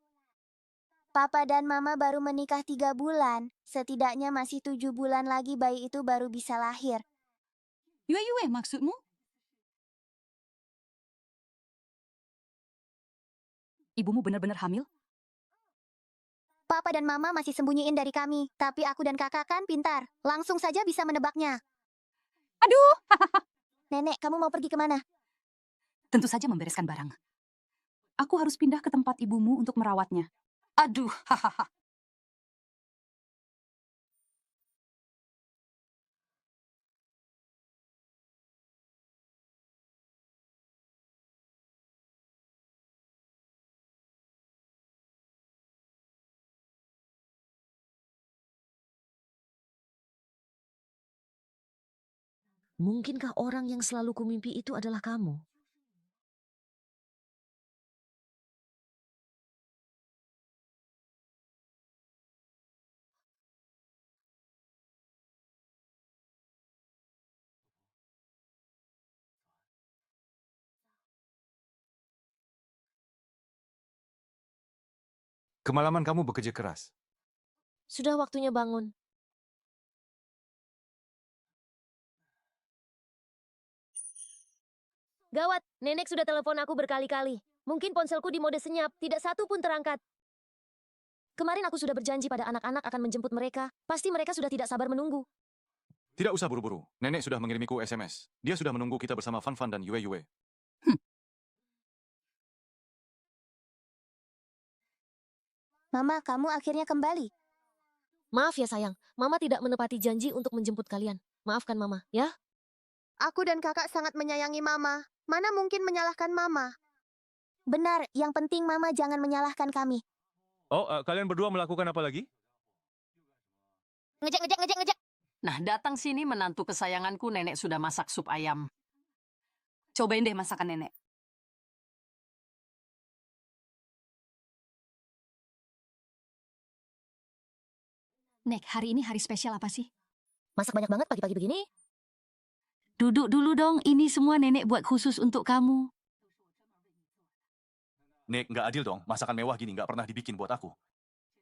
Papa dan mama baru menikah 3 bulan. Setidaknya masih 7 bulan lagi bayi itu baru bisa lahir. Yue, maksudmu? Ibumu benar-benar hamil? Papa dan mama masih sembunyiin dari kami. Tapi aku dan kakak kan pintar. Langsung saja bisa menebaknya. Aduh! Nenek, kamu mau pergi kemana? Tentu saja membereskan barang. Aku harus pindah ke tempat ibumu untuk merawatnya. Aduh, hahaha. Mungkinkah orang yang selalu kumimpi itu adalah kamu? Kemalaman kamu bekerja keras. Sudah waktunya bangun. Gawat, nenek sudah telepon aku berkali-kali. Mungkin ponselku di mode senyap, tidak satu pun terangkat. Kemarin aku sudah berjanji pada anak-anak akan menjemput mereka. Pasti mereka sudah tidak sabar menunggu. Tidak usah buru-buru. Nenek sudah mengirimiku SMS. Dia sudah menunggu kita bersama Fan Fan dan Yue. Mama, kamu akhirnya kembali. Maaf ya sayang, Mama tidak menepati janji untuk menjemput kalian. Maafkan Mama, ya? Aku dan kakak sangat menyayangi Mama. Mana mungkin menyalahkan Mama? Benar, yang penting Mama jangan menyalahkan kami. Oh, kalian berdua melakukan apa lagi? Ngejek. Nah, datang sini menantu kesayanganku, nenek sudah masak sup ayam. Cobain deh masakan nenek. Nek, hari ini hari spesial apa sih? Masak banyak banget pagi-pagi begini. Duduk dulu dong, ini semua nenek buat khusus untuk kamu. Nek, nggak adil dong. Masakan mewah gini nggak pernah dibikin buat aku.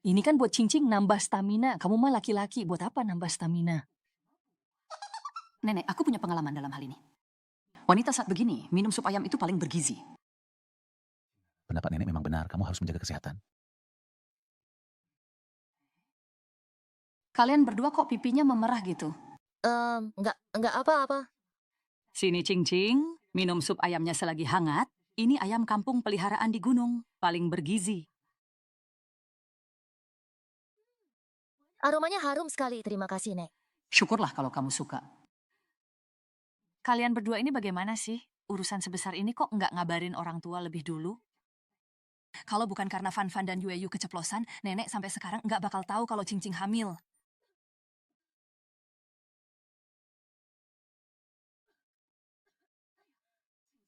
Ini kan buat cincing nambah stamina. Kamu mah laki-laki, buat apa nambah stamina? Nenek, aku punya pengalaman dalam hal ini. Wanita saat begini, minum sup ayam itu paling bergizi. Pendapat nenek memang benar, kamu harus menjaga kesehatan. Kalian berdua kok pipinya memerah gitu? Enggak apa-apa. Sini Cing-Cing, minum sup ayamnya selagi hangat. Ini ayam kampung peliharaan di gunung, paling bergizi. Aromanya harum sekali, terima kasih, Nek. Syukurlah kalau kamu suka. Kalian berdua ini bagaimana sih? Urusan sebesar ini kok nggak ngabarin orang tua lebih dulu? Kalau bukan karena Fan-Fan dan Yueyu keceplosan, nenek sampai sekarang nggak bakal tahu kalau Cing-Cing hamil.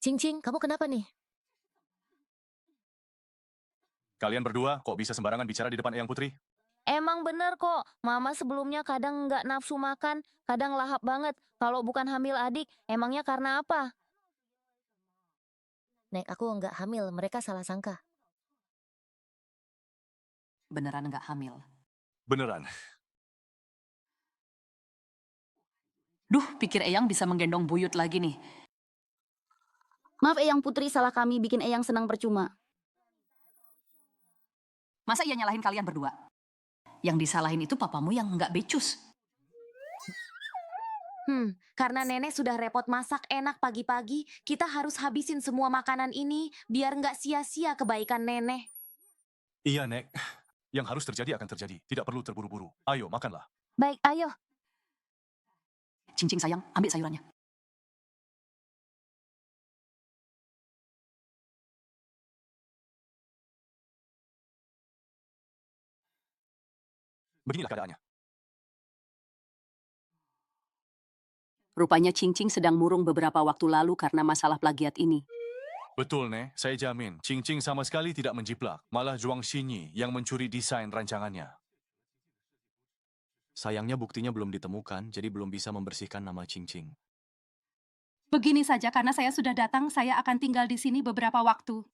Cing-Cing, kamu kenapa nih? Kalian berdua kok bisa sembarangan bicara di depan Eyang Putri? Emang bener kok, Mama sebelumnya kadang nggak nafsu makan, kadang lahap banget. Kalau bukan hamil adik, emangnya karena apa? Nek, aku nggak hamil, mereka salah sangka. Beneran nggak hamil? Beneran. Duh, pikir Eyang bisa menggendong buyut lagi nih. Maaf Eyang Putri, salah kami bikin Eyang senang percuma. Masa ia nyalahin kalian berdua? Yang disalahin itu papamu yang nggak becus. Karena nenek sudah repot masak enak pagi-pagi, kita harus habisin semua makanan ini biar nggak sia-sia kebaikan nenek. Iya, Nek. Yang harus terjadi akan terjadi. Tidak perlu terburu-buru. Ayo, makanlah. Baik, ayo. Cing-Cing sayang, ambil sayurannya. Beginilah keadaannya. Rupanya Cing-Cing sedang murung beberapa waktu lalu karena masalah plagiat ini. Betul, Nek. Saya jamin. Cing-Cing sama sekali tidak menjiplak. Malah Zhuang Xinyi yang mencuri desain rancangannya. Sayangnya buktinya belum ditemukan, jadi belum bisa membersihkan nama Cing-Cing. Begini saja, karena saya sudah datang, saya akan tinggal di sini beberapa waktu.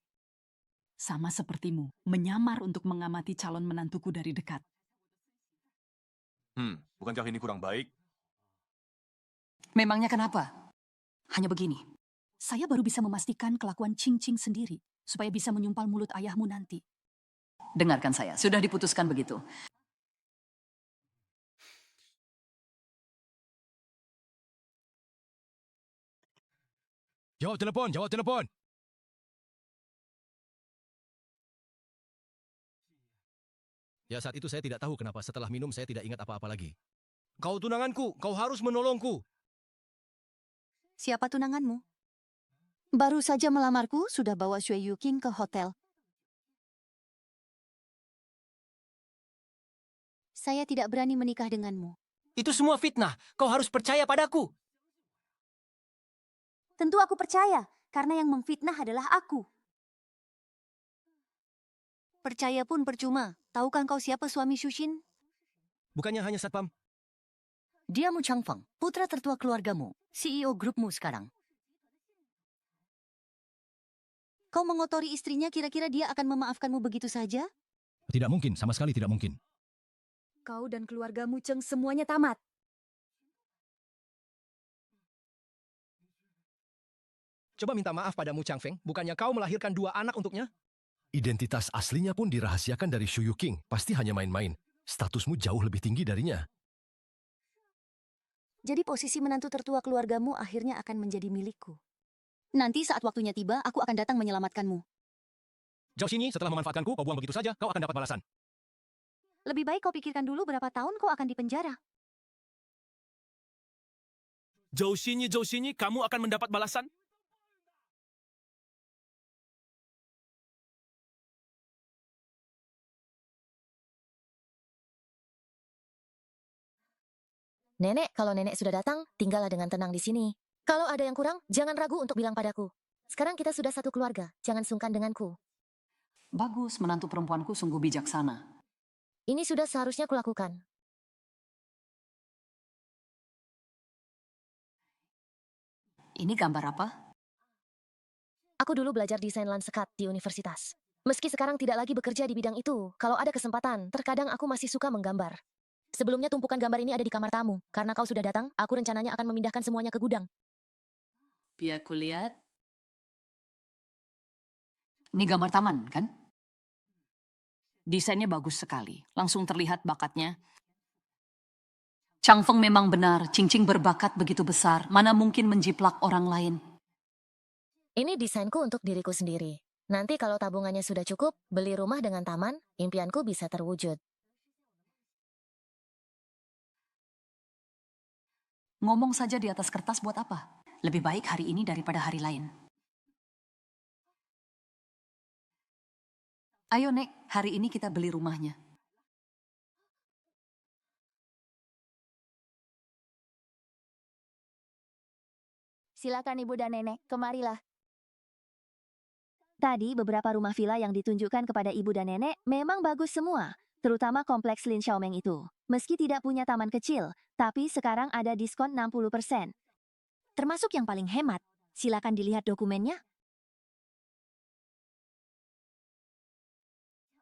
Sama sepertimu, menyamar untuk mengamati calon menantuku dari dekat. Bukankah ini kurang baik? Memangnya kenapa? Hanya begini, saya baru bisa memastikan kelakuan Cing-Cing sendiri, supaya bisa menyumpal mulut ayahmu nanti. Dengarkan saya, sudah diputuskan begitu. Jawab telepon, jawab telepon. Ya, saat itu saya tidak tahu kenapa setelah minum saya tidak ingat apa-apa lagi. Kau tunanganku, kau harus menolongku. Siapa tunanganmu? Baru saja melamarku, sudah bawa Xue Yuking ke hotel. Saya tidak berani menikah denganmu. Itu semua fitnah. Kau harus percaya padaku. Tentu aku percaya, karena yang memfitnah adalah aku. Percaya pun percuma. Tahukah kau siapa suami Shushin? Bukannya hanya satpam? Dia Mu Changfeng, putra tertua keluargamu, CEO grupmu sekarang. Kau mengotori istrinya, kira-kira dia akan memaafkanmu begitu saja? Tidak mungkin, sama sekali tidak mungkin. Kau dan keluargamu Cheng semuanya tamat. Coba minta maaf pada Mu Changfeng, bukannya kau melahirkan 2 anak untuknya? Identitas aslinya pun dirahasiakan dari Xu Yuking. Pasti hanya main-main. Statusmu jauh lebih tinggi darinya. Jadi posisi menantu tertua keluargamu akhirnya akan menjadi milikku. Nanti saat waktunya tiba, aku akan datang menyelamatkanmu. Zhao Xinyi, setelah memanfaatkanku, kau buang begitu saja, kau akan dapat balasan. Lebih baik kau pikirkan dulu berapa tahun kau akan dipenjara. Zhao Xinyi, kamu akan mendapat balasan? Nenek, kalau nenek sudah datang, tinggallah dengan tenang di sini. Kalau ada yang kurang, jangan ragu untuk bilang padaku. Sekarang kita sudah satu keluarga, jangan sungkan denganku. Bagus, menantu perempuanku sungguh bijaksana. Ini sudah seharusnya kulakukan. Ini gambar apa? Aku dulu belajar desain landscape di universitas. Meski sekarang tidak lagi bekerja di bidang itu, kalau ada kesempatan, terkadang aku masih suka menggambar. Sebelumnya tumpukan gambar ini ada di kamar tamu. Karena kau sudah datang, aku rencananya akan memindahkan semuanya ke gudang. Biar kulihat. Ini gambar taman, kan? Desainnya bagus sekali. Langsung terlihat bakatnya. Chang Feng memang benar. Qingqing berbakat begitu besar. Mana mungkin menjiplak orang lain. Ini desainku untuk diriku sendiri. Nanti kalau tabungannya sudah cukup, beli rumah dengan taman, impianku bisa terwujud. Ngomong saja di atas kertas buat apa? Lebih baik hari ini daripada hari lain. Ayo, Nek. Hari ini kita beli rumahnya. Silakan Ibu dan Nenek, kemarilah. Tadi beberapa rumah villa yang ditunjukkan kepada Ibu dan Nenek memang bagus semua, terutama kompleks Lin Xiaomeng itu. Meski tidak punya taman kecil, tapi sekarang ada diskon 60%. Termasuk yang paling hemat. Silakan dilihat dokumennya.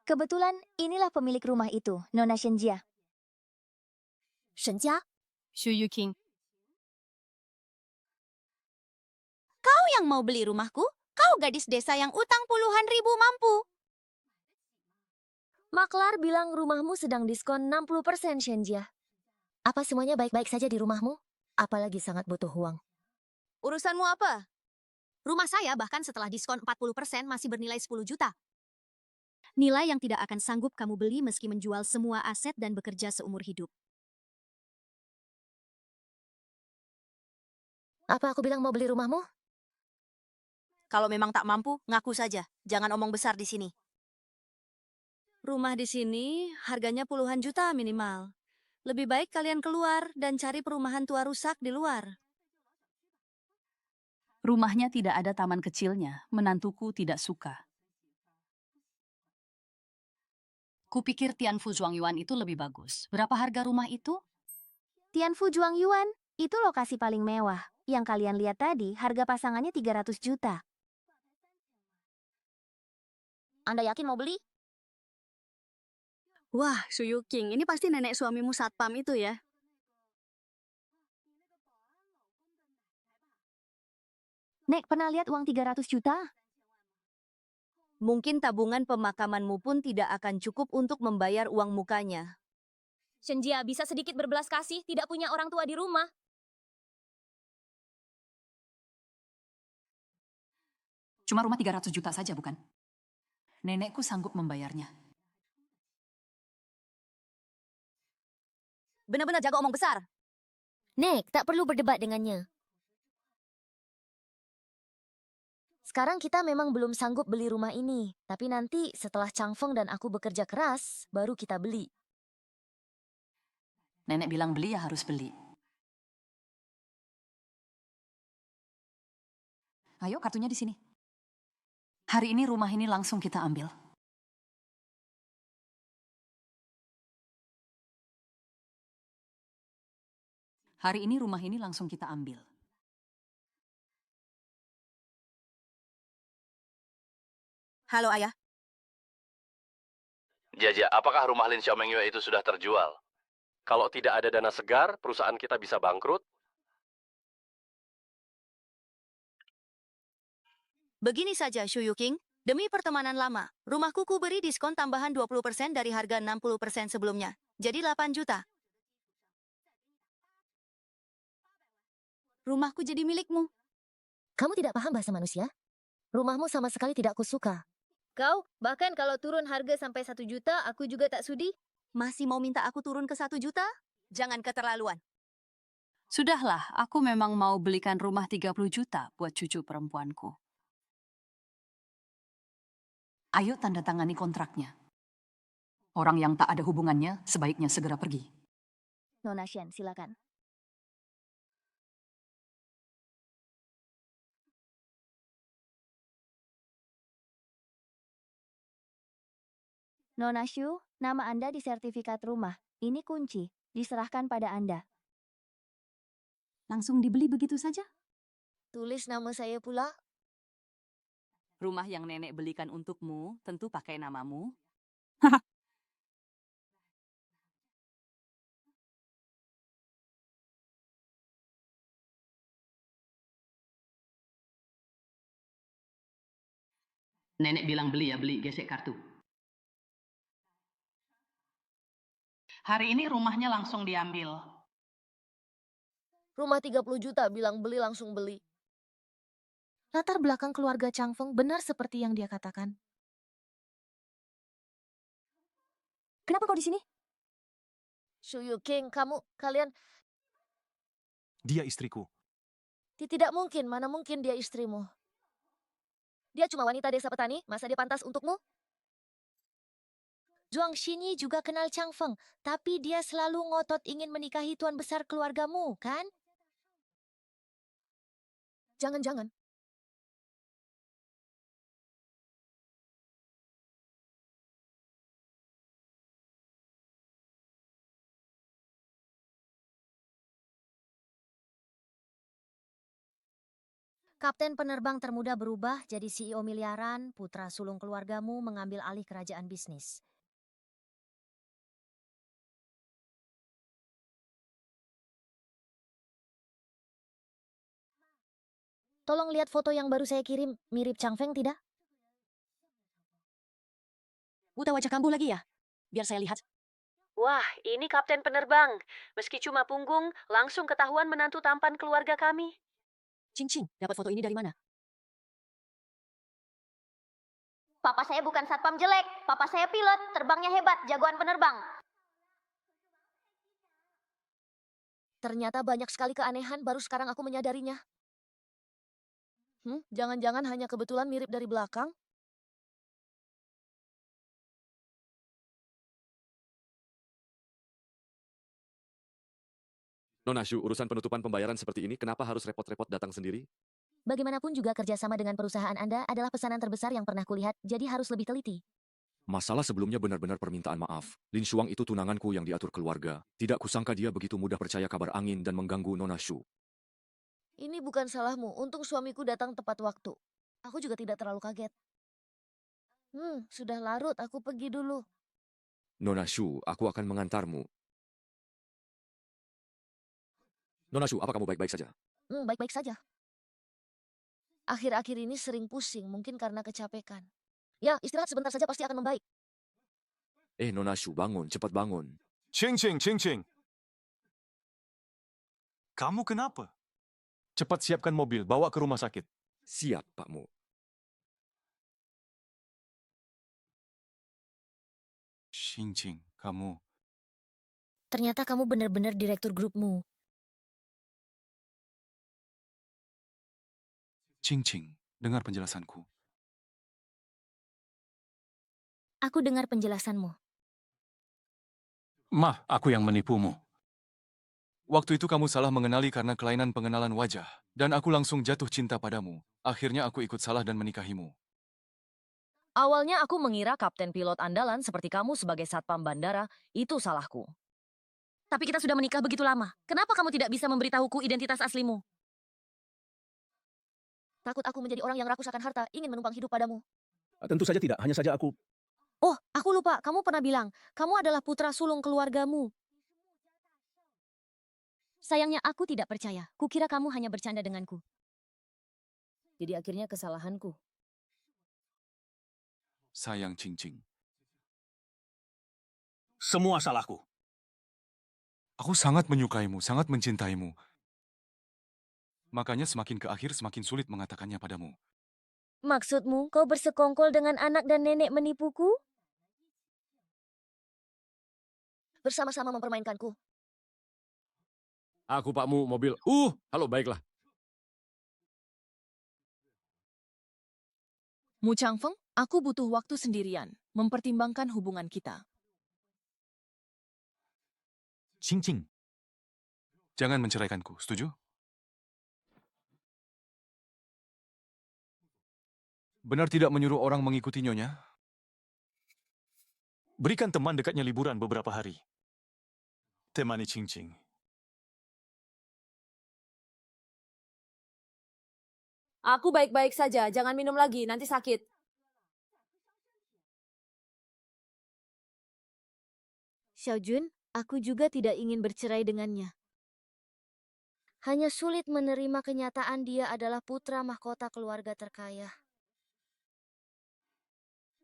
Kebetulan inilah pemilik rumah itu, Nona Shenjia. Shenjia? Xu Yuqing. Kau yang mau beli rumahku? Kau gadis desa yang utang puluhan ribu mampu. Maklar bilang rumahmu sedang diskon 60% Shenjia. Apa semuanya baik-baik saja di rumahmu? Apalagi sangat butuh uang. Urusanmu apa? Rumah saya bahkan setelah diskon 40% masih bernilai 10 juta. Nilai yang tidak akan sanggup kamu beli meski menjual semua aset dan bekerja seumur hidup. Apa aku bilang mau beli rumahmu? Kalau memang tak mampu, ngaku saja. Jangan omong besar di sini. Rumah di sini harganya puluhan juta minimal. Lebih baik kalian keluar dan cari perumahan tua rusak di luar. Rumahnya tidak ada taman kecilnya. Menantuku tidak suka. Kupikir Tianfu Zhuangyuan itu lebih bagus. Berapa harga rumah itu? Tianfu Zhuangyuan, itu lokasi paling mewah. Yang kalian lihat tadi, harga pasangannya 300 juta. Anda yakin mau beli? Wah, Xu Yuqing, ini pasti nenek suamimu satpam itu ya? Nek, pernah lihat uang 300 juta? Mungkin tabungan pemakamanmu pun tidak akan cukup untuk membayar uang mukanya. Shenjia bisa sedikit berbelas kasih, tidak punya orang tua di rumah. Cuma rumah 300 juta saja, bukan? Nenekku sanggup membayarnya. Benar-benar jago omong besar. Nek, tak perlu berdebat dengannya. Sekarang kita memang belum sanggup beli rumah ini. Tapi nanti setelah Chang Feng dan aku bekerja keras, baru kita beli. Nenek bilang beli ya harus beli. Ayo, kartunya di sini. Hari ini rumah ini langsung kita ambil. Hari ini rumah ini langsung kita ambil. Halo, Ayah. Jaja, apakah rumah Lin Xiaomeng Yue itu sudah terjual? Kalau tidak ada dana segar, perusahaan kita bisa bangkrut. Begini saja, Xu Yuqing. Demi pertemanan lama, rumahku ku beri diskon tambahan 20% dari harga 60% sebelumnya. Jadi 8 juta. Rumahku jadi milikmu. Kamu tidak paham bahasa manusia? Rumahmu sama sekali tidak kusuka. Kau, bahkan kalau turun harga sampai 1 juta, aku juga tak sudi. Masih mau minta aku turun ke 1 juta? Jangan keterlaluan. Sudahlah, aku memang mau belikan rumah 30 juta buat cucu perempuanku. Ayo tanda tangani kontraknya. Orang yang tak ada hubungannya sebaiknya segera pergi. Nona Shen, silakan. Nona Shu, nama Anda di sertifikat rumah. Ini kunci. Diserahkan pada Anda. Langsung dibeli begitu saja? Tulis nama saya pula. Rumah yang nenek belikan untukmu tentu pakai namamu. Nenek bilang beli ya, beli, gesek kartu. Hari ini rumahnya langsung diambil. Rumah 30 juta bilang beli langsung beli. Latar belakang keluarga Chang Feng benar seperti yang dia katakan. Kenapa kau di sini? Shu Yuking, kalian... Dia istriku. Tidak mungkin, mana mungkin dia istrimu. Dia cuma wanita desa petani, masa dia pantas untukmu? Zhuang Xinyi juga kenal Chang Feng, tapi dia selalu ngotot ingin menikahi tuan besar keluargamu, kan? Jangan-jangan. Kapten penerbang termuda berubah jadi CEO miliaran, putra sulung keluargamu mengambil alih kerajaan bisnis. Tolong lihat foto yang baru saya kirim, mirip Chang Feng tidak? Buta wajah kambuh lagi ya? Biar saya lihat. Wah, ini kapten penerbang. Meski cuma punggung, langsung ketahuan menantu tampan keluarga kami. Cing, dapat foto ini dari mana? Papa saya bukan satpam jelek. Papa saya pilot, terbangnya hebat, jagoan penerbang. Ternyata banyak sekali keanehan, baru sekarang aku menyadarinya. Jangan-jangan hanya kebetulan mirip dari belakang? Nona Shu, urusan penutupan pembayaran seperti ini kenapa harus repot-repot datang sendiri? Bagaimanapun juga kerjasama dengan perusahaan Anda adalah pesanan terbesar yang pernah kulihat, jadi harus lebih teliti. Masalah sebelumnya benar-benar permintaan maaf. Lin Shuang itu tunanganku yang diatur keluarga. Tidak kusangka dia begitu mudah percaya kabar angin dan mengganggu Nona Shu. Ini bukan salahmu, untung suamiku datang tepat waktu. Aku juga tidak terlalu kaget. Sudah larut, aku pergi dulu. Nona Shu, aku akan mengantarmu. Nona Shu, apa kamu baik-baik saja? Baik-baik saja. Akhir-akhir ini sering pusing, mungkin karena kecapekan. Ya, istirahat sebentar saja pasti akan membaik. Nona Shu, bangun, cepat bangun. Ching. Kamu kenapa? Cepat siapkan mobil, bawa ke rumah sakit. Siap, Pakmu. Ching, kamu... Ternyata kamu benar-benar direktur grupmu. Ching, dengar penjelasanku. Aku dengar penjelasanmu. Mah, aku yang menipumu. Waktu itu kamu salah mengenali karena kelainan pengenalan wajah, dan aku langsung jatuh cinta padamu. Akhirnya aku ikut salah dan menikahimu. Awalnya aku mengira kapten pilot andalan seperti kamu sebagai satpam bandara, itu salahku. Tapi kita sudah menikah begitu lama. Kenapa kamu tidak bisa memberitahuku identitas aslimu? Takut aku menjadi orang yang rakus akan harta, ingin menumpang hidup padamu. Tentu saja tidak, hanya saja aku... Oh, aku lupa, kamu pernah bilang, kamu adalah putra sulung keluargamu. Sayangnya aku tidak percaya, kukira kamu hanya bercanda denganku. Jadi akhirnya kesalahanku. Sayang Ching. Semua salahku. Aku sangat menyukaimu, sangat mencintaimu. Makanya semakin ke akhir semakin sulit mengatakannya padamu. Maksudmu, kau bersekongkol dengan anak dan nenek menipuku? Bersama-sama mempermainkanku. Aku, Pakmu, mobil. Halo, baiklah. Mu Chang Feng, aku butuh waktu sendirian, mempertimbangkan hubungan kita. Ching. Jangan menceraikanku, setuju? Benar tidak menyuruh orang mengikuti nyonya? Berikan teman dekatnya liburan beberapa hari. Temani Cincing. Aku baik-baik saja, jangan minum lagi, nanti sakit. Xiaojun, aku juga tidak ingin bercerai dengannya. Hanya sulit menerima kenyataan dia adalah putra mahkota keluarga terkaya.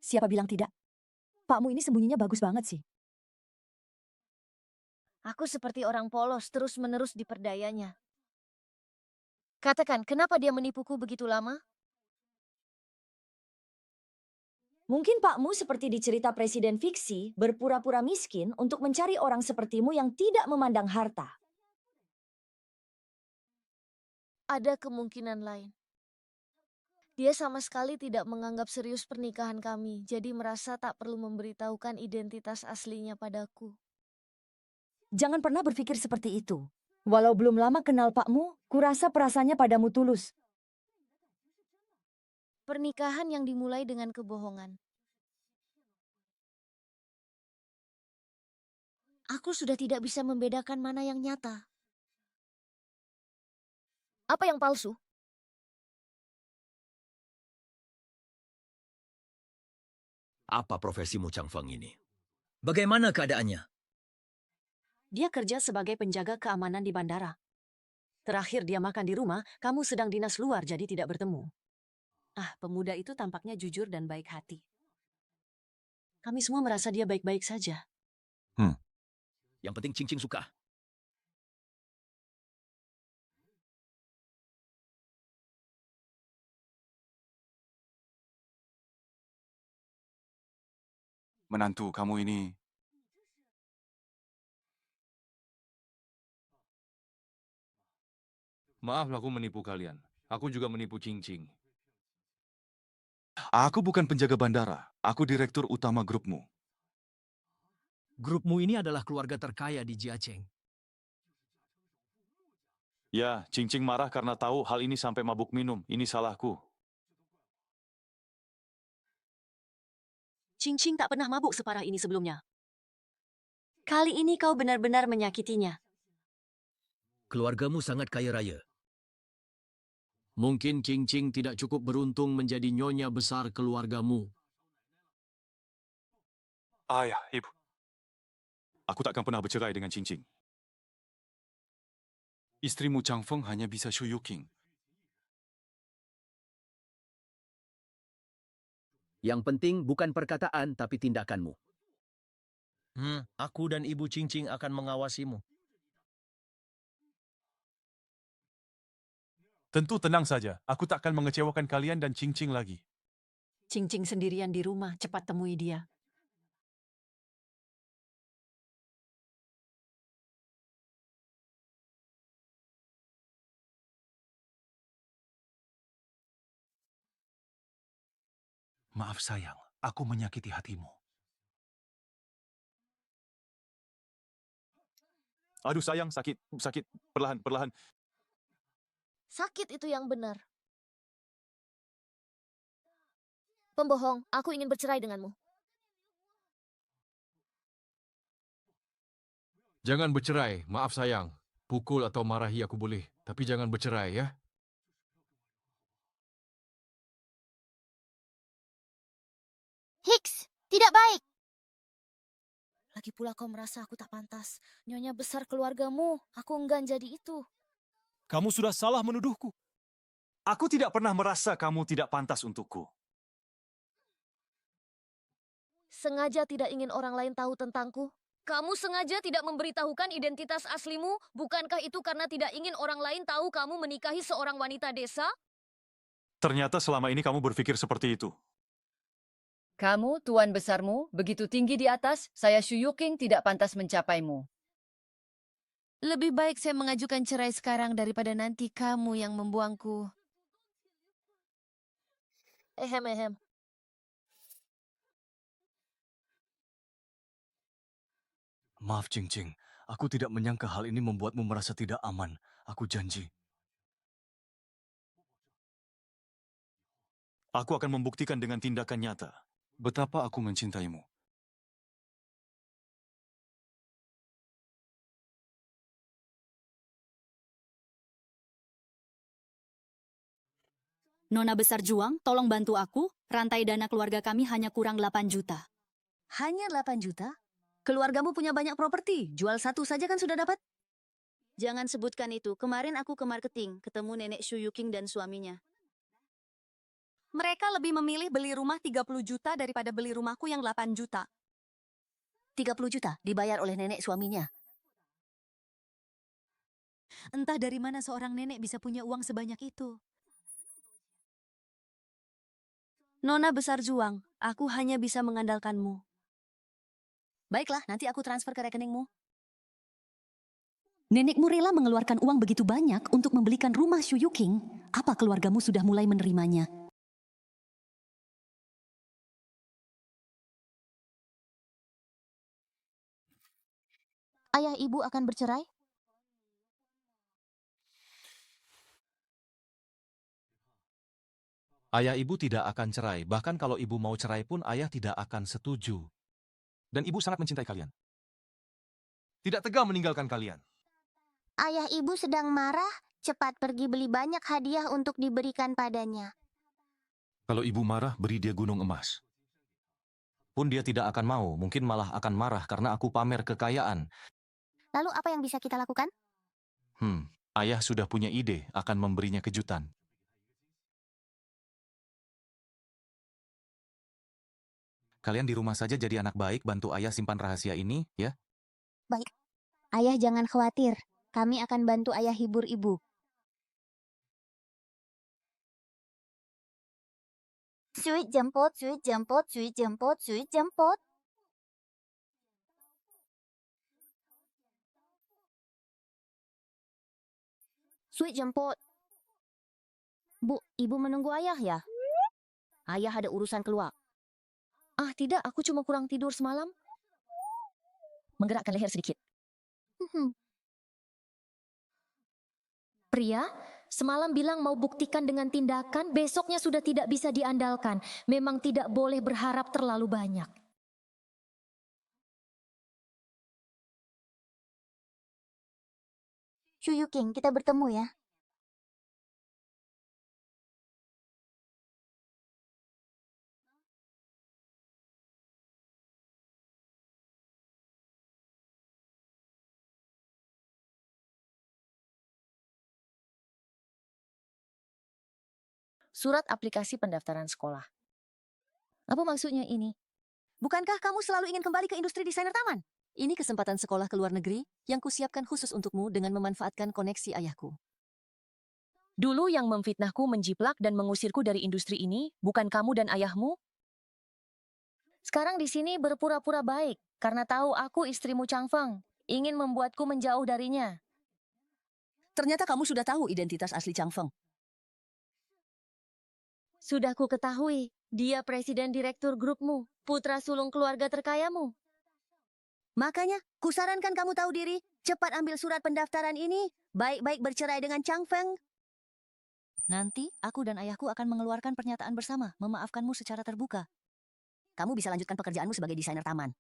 Siapa bilang tidak? Pakmu ini sembunyinya bagus banget sih. Aku seperti orang polos terus-menerus diperdayanya. Katakan, kenapa dia menipuku begitu lama? Mungkin pakmu seperti di cerita presiden fiksi, berpura-pura miskin untuk mencari orang sepertimu yang tidak memandang harta. Ada kemungkinan lain. Dia sama sekali tidak menganggap serius pernikahan kami, jadi merasa tak perlu memberitahukan identitas aslinya padaku. Jangan pernah berpikir seperti itu. Walau belum lama kenal pakmu, kurasa perasaannya padamu tulus. Pernikahan yang dimulai dengan kebohongan. Aku sudah tidak bisa membedakan mana yang nyata. Apa yang palsu? Apa profesimu Chang Feng ini? Bagaimana keadaannya? Dia kerja sebagai penjaga keamanan di bandara. Terakhir dia makan di rumah, kamu sedang dinas luar jadi tidak bertemu. Pemuda itu tampaknya jujur dan baik hati. Kami semua merasa dia baik-baik saja. Yang penting Cincing suka. Menantu kamu ini... Maaf aku menipu kalian. Aku juga menipu Cincing. Aku bukan penjaga bandara. Aku direktur utama grupmu. Grupmu ini adalah keluarga terkaya di Jiacheng. Ya, Cincing marah karena tahu hal ini sampai mabuk minum. Ini salahku. Cincing tak pernah mabuk separah ini sebelumnya. Kali ini kau benar-benar menyakitinya. Keluargamu sangat kaya raya. Mungkin Cincing tidak cukup beruntung menjadi nyonya besar keluargamu. Ayah, ibu. Aku takkan pernah bercerai dengan Cincing. Istrimu Chang Feng hanya bisa Shu Yuking. Yang penting bukan perkataan tapi tindakanmu. Aku dan Ibu Cincing akan mengawasimu. Tentu tenang saja. Aku takkan mengecewakan kalian dan Cincing lagi. Cincing sendirian di rumah, cepat temui dia. Maaf sayang, aku menyakiti hatimu. Aduh sayang, sakit, perlahan, perlahan. Sakit itu yang benar. Pembohong, aku ingin bercerai denganmu. Jangan bercerai, maaf sayang. Pukul atau marahi aku boleh, tapi jangan bercerai ya. Hicks, tidak baik. Lagi pula kau merasa aku tak pantas. Nyonya besar keluargamu, aku enggan jadi itu. Kamu sudah salah menuduhku. Aku tidak pernah merasa kamu tidak pantas untukku. Sengaja tidak ingin orang lain tahu tentangku. Kamu sengaja tidak memberitahukan identitas aslimu, bukankah itu karena tidak ingin orang lain tahu kamu menikahi seorang wanita desa? Ternyata selama ini kamu berpikir seperti itu. Kamu, tuan besarmu, begitu tinggi di atas, saya Shu Yuking tidak pantas mencapaimu. Lebih baik saya mengajukan cerai sekarang daripada nanti kamu yang membuangku. Ehem. Maaf Cincing, aku tidak menyangka hal ini membuatmu merasa tidak aman. Aku janji. Aku akan membuktikan dengan tindakan nyata betapa aku mencintaimu. Nona Besar Juang, tolong bantu aku. Rantai dana keluarga kami hanya kurang 8 juta. Hanya 8 juta? Keluargamu punya banyak properti. Jual satu saja kan sudah dapat. Jangan sebutkan itu. Kemarin aku ke marketing, ketemu nenek Shu Yuking dan suaminya. Mereka lebih memilih beli rumah 30 juta daripada beli rumahku yang 8 juta. 30 juta dibayar oleh nenek suaminya. Entah dari mana seorang nenek bisa punya uang sebanyak itu. Nona Besar Juang, aku hanya bisa mengandalkanmu. Baiklah, nanti aku transfer ke rekeningmu. Nenekmu rela mengeluarkan uang begitu banyak untuk membelikan rumah Shu Yuking. Apa keluargamu sudah mulai menerimanya? Ayah ibu akan bercerai? Ayah ibu tidak akan cerai. Bahkan kalau ibu mau cerai pun ayah tidak akan setuju. Dan ibu sangat mencintai kalian. Tidak tega meninggalkan kalian. Ayah ibu sedang marah, cepat pergi beli banyak hadiah untuk diberikan padanya. Kalau ibu marah, beri dia gunung emas. Pun dia tidak akan mau, mungkin malah akan marah karena aku pamer kekayaan. Lalu apa yang bisa kita lakukan? Ayah sudah punya ide akan memberinya kejutan. Kalian di rumah saja jadi anak baik, bantu ayah simpan rahasia ini, ya? Baik. Ayah jangan khawatir. Kami akan bantu ayah hibur ibu. Suit jemput, suit jemput, suit jemput, suit jemput. Suit jemput. Bu, ibu menunggu ayah ya? Ayah ada urusan keluar. Ah, tidak, aku cuma kurang tidur semalam. Menggerakkan leher sedikit. Pria, semalam bilang mau buktikan dengan tindakan, besoknya sudah tidak bisa diandalkan. Memang tidak boleh berharap terlalu banyak. Shu Yuking, kita bertemu ya. Surat aplikasi pendaftaran sekolah. Apa maksudnya ini? Bukankah kamu selalu ingin kembali ke industri desainer taman? Ini kesempatan sekolah ke luar negeri yang kusiapkan khusus untukmu dengan memanfaatkan koneksi ayahku. Dulu yang memfitnahku, menjiplak dan mengusirku dari industri ini, bukan kamu dan ayahmu? Sekarang di sini berpura-pura baik, karena tahu aku istrimu Chang Feng, ingin membuatku menjauh darinya. Ternyata kamu sudah tahu identitas asli Chang Feng. Sudah ku ketahui, dia presiden direktur grupmu, putra sulung keluarga terkayamu. Makanya, kusarankan kamu tahu diri, cepat ambil surat pendaftaran ini, baik-baik bercerai dengan Chang Feng. Nanti, aku dan ayahku akan mengeluarkan pernyataan bersama, memaafkanmu secara terbuka. Kamu bisa lanjutkan pekerjaanmu sebagai desainer taman.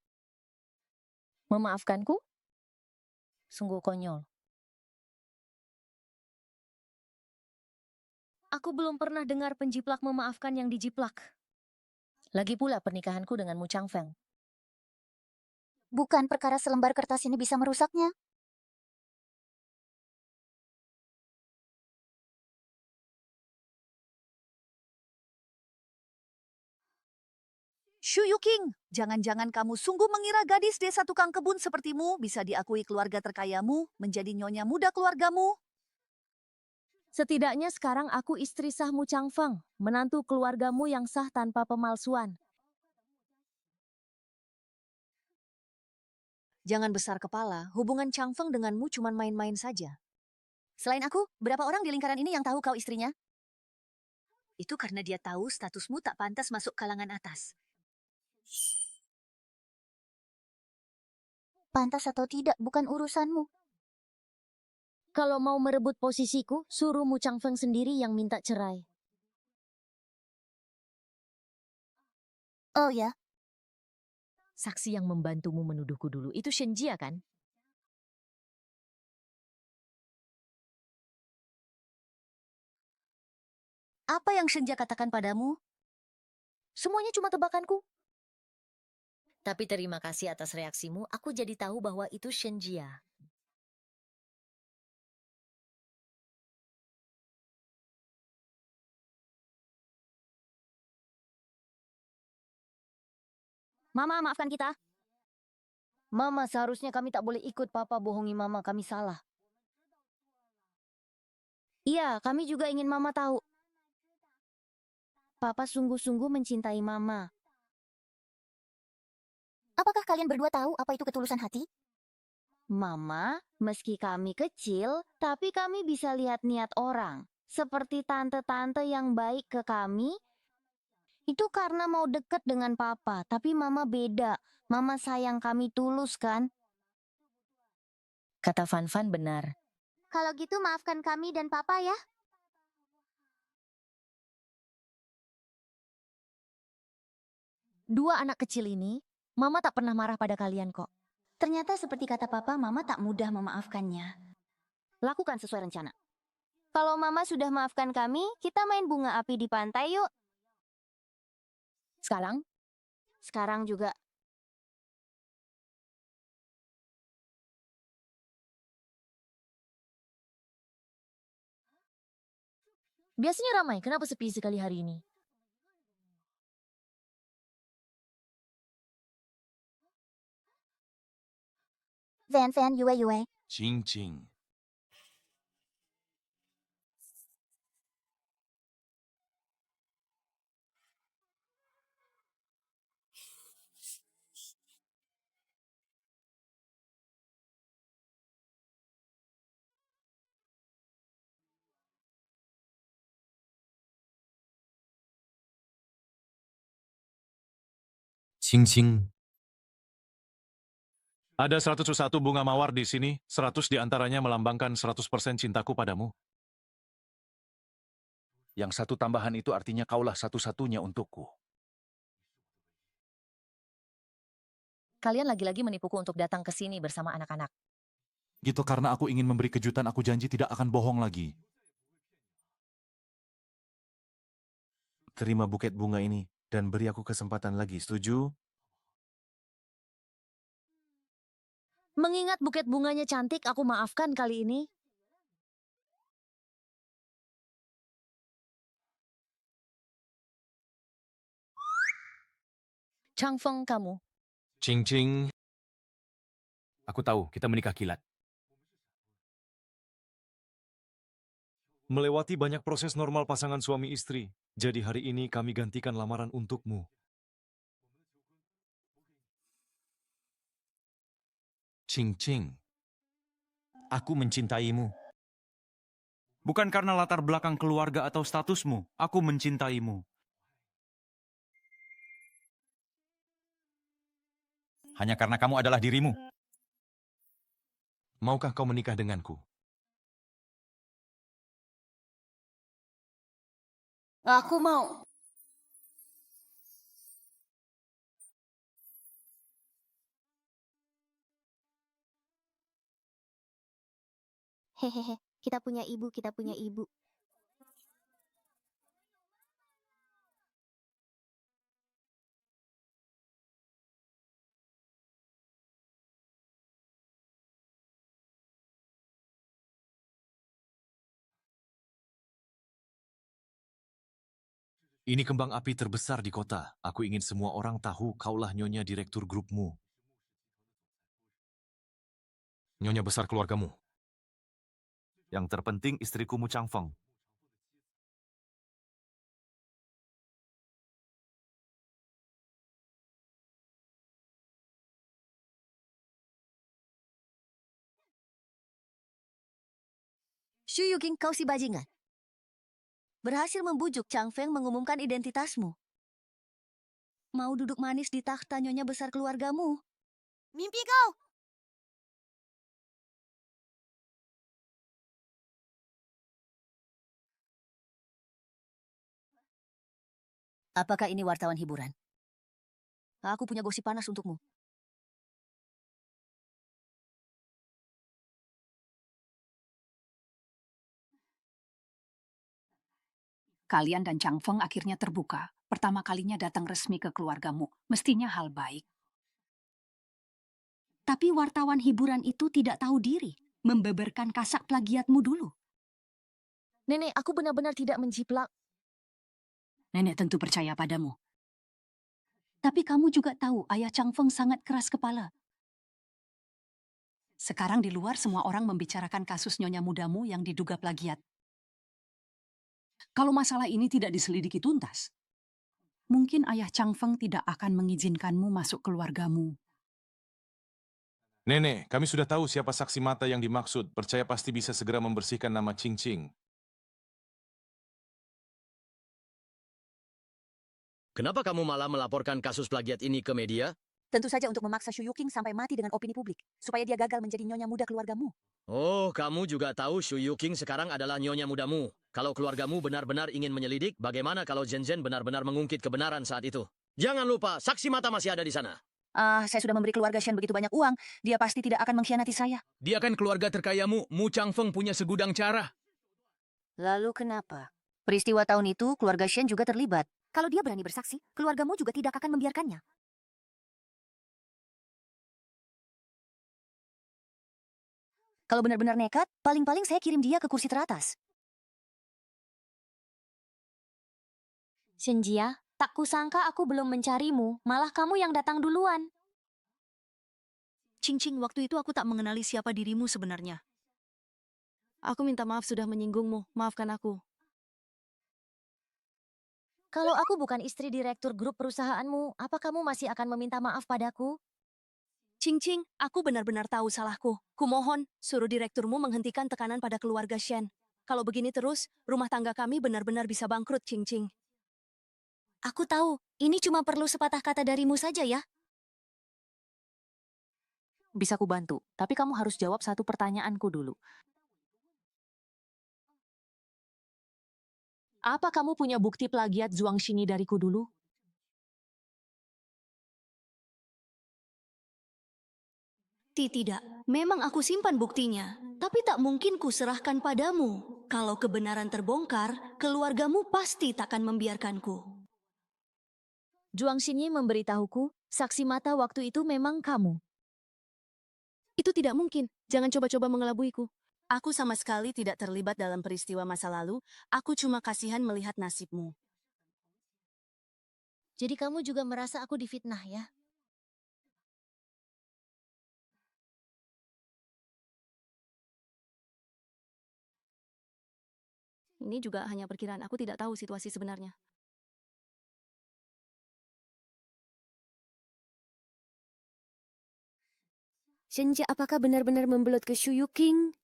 Memaafkanku? Sungguh konyol. Aku belum pernah dengar penjiplak memaafkan yang dijiplak. Lagi pula pernikahanku denganmu Chang Feng. Bukan perkara selembar kertas ini bisa merusaknya. Shu Yuking, jangan-jangan kamu sungguh mengira gadis desa tukang kebun sepertimu bisa diakui keluarga terkayamu, menjadi nyonya muda keluargamu? Setidaknya sekarang aku istri sahmu Chang Feng, menantu keluargamu yang sah tanpa pemalsuan. Jangan besar kepala, hubungan Chang Feng denganmu cuma main-main saja. Selain aku, berapa orang di lingkaran ini yang tahu kau istrinya? Itu karena dia tahu statusmu tak pantas masuk kalangan atas. Pantas atau tidak, bukan urusanmu. Kalau mau merebut posisiku, suruh Mu Chang Feng sendiri yang minta cerai. Oh ya? Saksi yang membantumu menuduhku dulu, itu Shen Jia kan? Apa yang Shenjia katakan padamu? Semuanya cuma tebakanku. Tapi terima kasih atas reaksimu, aku jadi tahu bahwa itu Shenjia. Mama, maafkan kita. Mama, seharusnya kami tak boleh ikut Papa bohongi Mama, kami salah. Iya, kami juga ingin Mama tahu. Papa sungguh-sungguh mencintai Mama. Apakah kalian berdua tahu apa itu ketulusan hati? Mama, meski kami kecil, tapi kami bisa lihat niat orang. Seperti tante-tante yang baik ke kami, itu karena mau deket dengan Papa. Tapi Mama beda. Mama sayang kami tulus, kan? Kata Fan benar. Kalau gitu maafkan kami dan Papa ya. Dua anak kecil ini, Mama tak pernah marah pada kalian kok. Ternyata seperti kata Papa, Mama tak mudah memaafkannya. Lakukan sesuai rencana. Kalau Mama sudah maafkan kami, kita main bunga api di pantai yuk. Sekarang? Sekarang juga. Biasanya ramai, kenapa sepi sekali hari ini? Fan, Yue. Cing. Cing. Ada 101 bunga mawar di sini, 100 diantaranya melambangkan 100% cintaku padamu. Yang satu tambahan itu artinya kaulah satu-satunya untukku. Kalian lagi-lagi menipuku untuk datang ke sini bersama anak-anak. Gitu karena aku ingin memberi kejutan, aku janji tidak akan bohong lagi. Terima buket bunga ini dan beri aku kesempatan lagi, setuju? Mengingat buket bunganya cantik, aku maafkan kali ini. Changfeng, kamu. Cing. Aku tahu, kita menikah kilat. Melewati banyak proses normal pasangan suami istri, jadi hari ini kami gantikan lamaran untukmu. Cing. Aku mencintaimu. Bukan karena latar belakang keluarga atau statusmu, aku mencintaimu. Hanya karena kamu adalah dirimu. Maukah kau menikah denganku? Aku mau. Hehehe, kita punya ibu. Ini kembang api terbesar di kota. Aku ingin semua orang tahu kaulah nyonya direktur grupmu. Nyonya besar keluargamu. Yang terpenting istriku Mu Changfeng. Xu Yuqing, kau si bajingan. Berhasil membujuk Chang Feng mengumumkan identitasmu. Mau duduk manis di takhta nyonya besar keluargamu. Mimpi kau! Apakah ini wartawan hiburan? Aku punya gosip panas untukmu. Kalian dan Chang Feng akhirnya terbuka. Pertama kalinya datang resmi ke keluargamu. Mestinya hal baik. Tapi wartawan hiburan itu tidak tahu diri. Membeberkan kasak plagiatmu dulu. Nenek, aku benar-benar tidak menjiplak. Nenek tentu percaya padamu. Tapi kamu juga tahu ayah Chang Feng sangat keras kepala. Sekarang di luar semua orang membicarakan kasus nyonya mudamu yang diduga plagiat. Kalau masalah ini tidak diselidiki tuntas, mungkin ayah Chang Feng tidak akan mengizinkanmu masuk keluargamu. Nenek, kami sudah tahu siapa saksi mata yang dimaksud. Percaya pasti bisa segera membersihkan nama Ching Ching. Kenapa kamu malah melaporkan kasus plagiat ini ke media? Tentu saja untuk memaksa Shu Yuqing sampai mati dengan opini publik, supaya dia gagal menjadi nyonya muda keluargamu. Oh, kamu juga tahu Shu Yuqing sekarang adalah nyonya mudamu. Kalau keluargamu benar-benar ingin menyelidik, bagaimana kalau Zhen Zhen benar-benar mengungkit kebenaran saat itu? Jangan lupa, saksi mata masih ada di sana. Saya sudah memberi keluarga Shen begitu banyak uang, dia pasti tidak akan mengkhianati saya. Dia kan keluarga terkayamu, Mu Chang Feng punya segudang cara. Lalu kenapa? Peristiwa tahun itu, keluarga Shen juga terlibat. Kalau dia berani bersaksi, keluargamu juga tidak akan membiarkannya. Kalau benar-benar nekat, paling-paling saya kirim dia ke kursi teratas. Shenjia, tak kusangka aku belum mencarimu, malah kamu yang datang duluan. Ching Ching, waktu itu aku tak mengenali siapa dirimu sebenarnya. Aku minta maaf sudah menyinggungmu, maafkan aku. Kalau aku bukan istri direktur grup perusahaanmu, apa kamu masih akan meminta maaf padaku? Ching Ching, aku benar-benar tahu salahku. Kumohon, suruh direkturmu menghentikan tekanan pada keluarga Shen. Kalau begini terus, rumah tangga kami benar-benar bisa bangkrut, Ching Ching. Aku tahu, ini cuma perlu sepatah kata darimu saja ya. Bisa ku bantu, tapi kamu harus jawab satu pertanyaanku dulu. Apa kamu punya bukti plagiat Zhuang Xinyi dariku dulu? Tidak, memang aku simpan buktinya. Tapi tak mungkin ku serahkan padamu. Kalau kebenaran terbongkar, keluargamu pasti takkan membiarkanku. Zhuang Xinyi memberitahuku, saksi mata waktu itu memang kamu. Itu tidak mungkin. Jangan coba-coba mengelabuiku. Aku sama sekali tidak terlibat dalam peristiwa masa lalu. Aku cuma kasihan melihat nasibmu. Jadi kamu juga merasa aku difitnah ya? Ini juga hanya perkiraan. Aku tidak tahu situasi sebenarnya. Shenjia, apakah benar-benar membelut ke Shu Yuqing?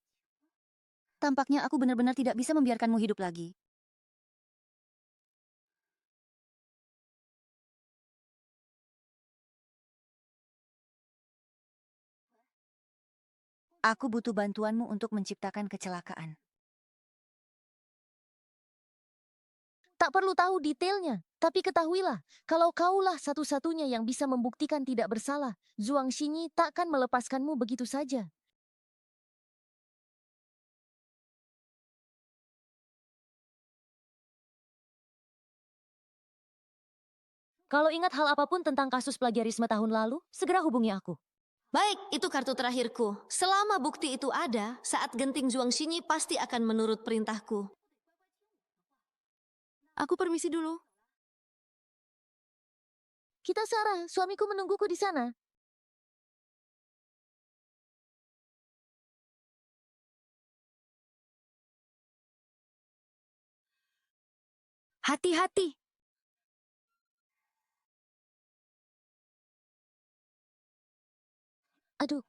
Tampaknya aku benar-benar tidak bisa membiarkanmu hidup lagi. Aku butuh bantuanmu untuk menciptakan kecelakaan. Tak perlu tahu detailnya, tapi ketahuilah, kalau kaulah satu-satunya yang bisa membuktikan tidak bersalah, Zhuang Xinyi takkan melepaskanmu begitu saja. Kalau ingat hal apapun tentang kasus plagiarisme tahun lalu, segera hubungi aku. Baik, itu kartu terakhirku. Selama bukti itu ada, saat genting Zhuang Xinyi pasti akan menurut perintahku. Aku permisi dulu. Kita Sarah, suamiku menungguku di sana. Hati-hati. Aduh.